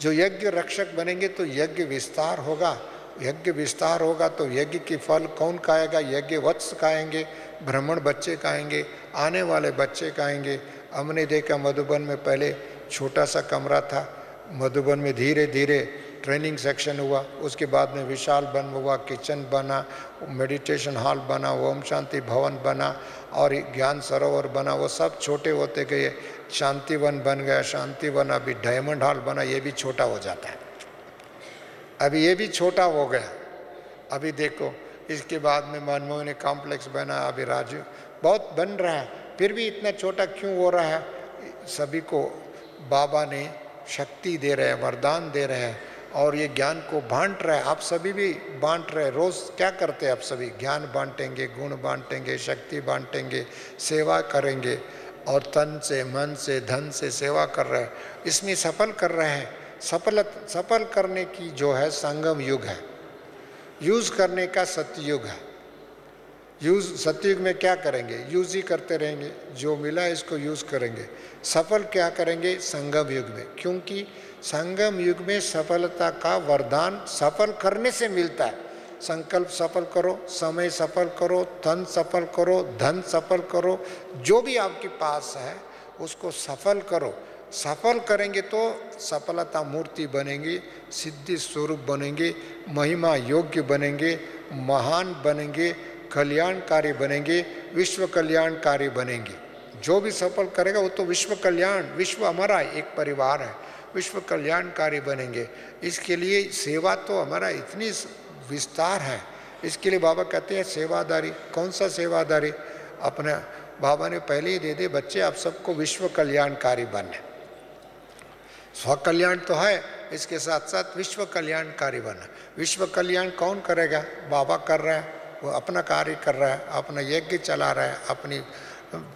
जो यज्ञ रक्षक बनेंगे तो यज्ञ विस्तार होगा, यज्ञ विस्तार होगा तो यज्ञ की फल कौन खाएगा? यज्ञ वत्स खाएंगे, ब्राह्मण बच्चे खाएंगे, आने वाले बच्चे खाएंगे। हमने देखा मधुबन में पहले छोटा सा कमरा था, मधुबन में धीरे धीरे ट्रेनिंग सेक्शन हुआ, उसके बाद में विशाल वन हुआ, किचन बना, मेडिटेशन हॉल बना, ओम शांति भवन बना और ज्ञान सरोवर बना। वो सब छोटे होते गए, शांतिवन बन गया, शांतिवन अभी डायमंड हॉल बना, ये भी छोटा हो जाता है। अभी ये भी छोटा हो गया। अभी देखो इसके बाद में मनमोहनी कॉम्प्लेक्स बना, अभी राजीव बहुत बन रहा है, फिर भी इतना छोटा क्यों हो रहा है? सभी को बाबा ने शक्ति दे रहे हैं, वरदान दे रहे हैं और ये ज्ञान को बांट रहे हैं। आप सभी भी बांट रहे हैं। रोज़ क्या करते हैं आप सभी? ज्ञान बांटेंगे, गुण बांटेंगे, शक्ति बांटेंगे, सेवा करेंगे और तन से, मन से, धन से सेवा कर रहे हैं। इसमें सफल कर रहे हैं। सफल करने की जो है संगम युग है, यूज़ करने का सतयुग है। यूज़ सतयुग में क्या करेंगे? यूज़ ही करते रहेंगे, जो मिला इसको यूज़ करेंगे। सफल क्या करेंगे? संगम युग में, क्योंकि संगम युग में सफलता का वरदान सफल करने से मिलता है। संकल्प सफल करो, समय सफल करो, तन सफल करो, धन सफल करो, जो भी आपके पास है उसको सफल करो। सफल करेंगे तो सफलता मूर्ति बनेंगी, सिद्धि स्वरूप बनेंगे, महिमा योग्य बनेंगे, महान बनेंगे, कल्याणकारी बनेंगे, विश्व कल्याणकारी बनेंगे। जो भी सफल करेगा वो तो विश्व कल्याण, विश्व हमारा एक परिवार है, विश्व कल्याणकारी बनेंगे। इसके लिए सेवा तो हमारा इतनी विस्तार है। इसके लिए बाबा कहते हैं सेवादारी। कौन सा सेवादारी? अपने बाबा ने पहले ही दे दे, बच्चे आप सबको विश्व कल्याणकारी बनना। स्व कल्याण तो है, इसके साथ साथ विश्व कल्याणकारी बनना। विश्व कल्याण कौन करेगा? बाबा कर रहा है, वो अपना कार्य कर रहा है, अपना यज्ञ चला रहा है, अपनी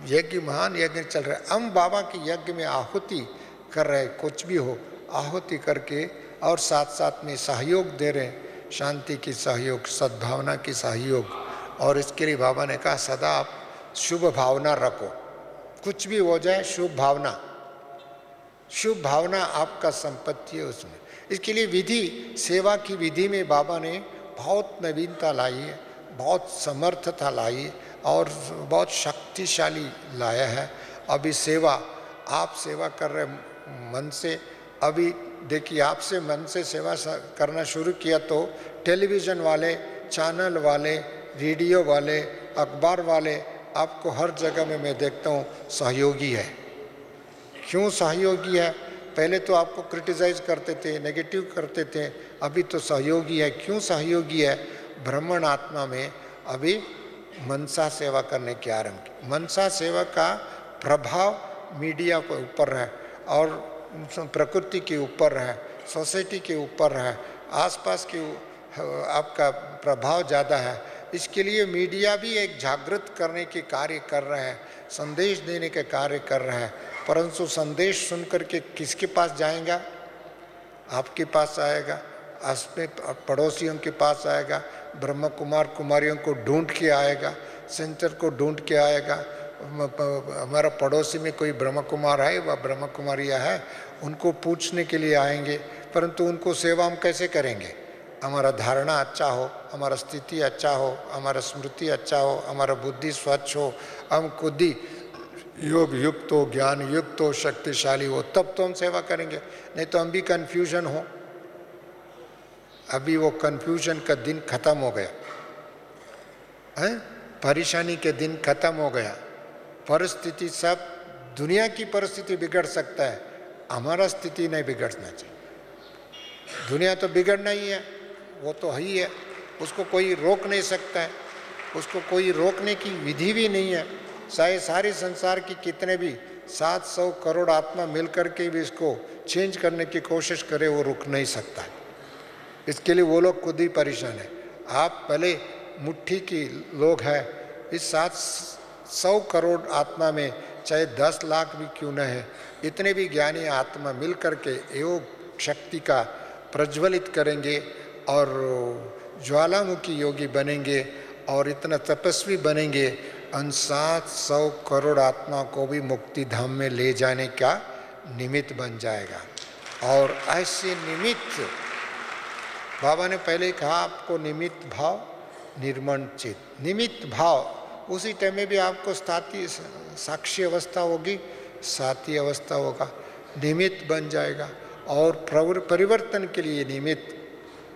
यज्ञ महान यज्ञ चल रहा है। हम बाबा की यज्ञ में आहुति कर रहे हैं, कुछ भी हो आहुति करके, और साथ साथ में सहयोग दे रहे हैं, शांति की सहयोग, सद्भावना की सहयोग। और इसके लिए बाबा ने कहा सदा आप शुभ भावना रखो, कुछ भी हो जाए शुभ भावना, शुभ भावना आपका संपत्ति है उसमें। इसके लिए विधि, सेवा की विधि में बाबा ने बहुत नवीनता लाई है, बहुत समर्थता लाई है और बहुत शक्तिशाली लाया है। अभी सेवा, आप सेवा कर रहे मन से, अभी देखिए आपसे मन से सेवा करना शुरू किया तो टेलीविज़न वाले, चैनल वाले, रेडियो वाले, अखबार वाले, आपको हर जगह में मैं देखता हूँ सहयोगी है। क्यों सहयोगी है? पहले तो आपको क्रिटिसाइज करते थे, नेगेटिव करते थे, अभी तो सहयोगी है। क्यों सहयोगी है? ब्राह्मण आत्मा में अभी मनसा सेवा करने की आरंभ की। मनसा सेवा का प्रभाव मीडिया के ऊपर है और प्रकृति के ऊपर है, सोसाइटी के ऊपर है, आसपास के आपका प्रभाव ज़्यादा है। इसके लिए मीडिया भी एक जागृत करने के कार्य कर रहे हैं, संदेश देने के कार्य कर रहे हैं। परंतु संदेश सुनकर के किसके पास जाएगा? आपके पास आएगा, अपने पड़ोसियों के पास आएगा, ब्रह्म कुमार कुमारियों को ढूंढ के आएगा, सेंटर को ढूंढ के आएगा। हमारा पड़ोसी में कोई ब्रह्म कुमार है व ब्रह्म कुमारियाँ है, उनको पूछने के लिए आएंगे। परंतु उनको सेवा हम कैसे करेंगे? हमारा धारणा अच्छा हो, हमारा स्थिति अच्छा हो, हमारा स्मृति अच्छा हो, हमारा बुद्धि स्वच्छ हो, हम खुद ही योग युक्त हो, ज्ञान युक्त हो, शक्तिशाली हो, तब तो हम सेवा करेंगे। नहीं तो हम भी कन्फ्यूजन हो। अभी वो कन्फ्यूजन का दिन खत्म हो गया है, परेशानी के दिन खत्म हो गया। परिस्थिति, सब दुनिया की परिस्थिति बिगड़ सकता है, हमारा स्थिति नहीं बिगड़ना चाहिए। दुनिया तो बिगड़ना ही है, वो तो ही है, उसको कोई रोक नहीं सकता है, उसको कोई रोकने की विधि भी नहीं है। चाहे सारे संसार की कितने भी 700 करोड़ आत्मा मिलकर के भी इसको चेंज करने की कोशिश करे, वो रुक नहीं सकता है। इसके लिए वो लोग खुद ही परेशान है। आप भले मुट्ठी की लोग हैं, इस 700 करोड़ आत्मा में चाहे 10 लाख भी क्यों न है, इतने भी ज्ञानी आत्मा मिल करके योग शक्ति का प्रज्वलित करेंगे और ज्वालामुखी योगी बनेंगे और इतना तपस्वी बनेंगे, उन 700 करोड़ आत्मा को भी मुक्ति धाम में ले जाने का निमित्त बन जाएगा। और ऐसे निमित्त बाबा ने पहले कहा, आपको निमित्त भाव, निर्मण चित्त। निमित्त भाव उसी टाइम में भी आपको साक्षी अवस्था होगी, साथी अवस्था होगा, निमित्त बन जाएगा। और परिवर्तन के लिए निमित्त,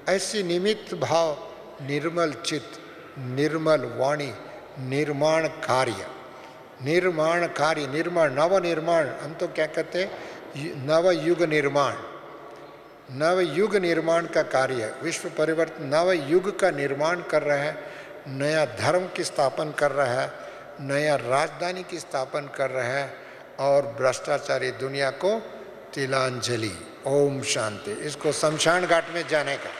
ऐसी निमित्त भाव, निर्मल चित्त, निर्मल वाणी, निर्माण कार्य, निर्माण कार्य, निर्माण, नव निर्माण। हम तो क्या कहते हैं, नव युग निर्माण, नव युग निर्माण का कार्य, विश्व परिवर्तन, नव युग का निर्माण कर रहा है, नया धर्म की स्थापना कर रहा है, नया राजधानी की स्थापना कर रहा है और भ्रष्टाचारी दुनिया को तिलांजलि। ओम शांति। इसको शमशान घाट में जाने का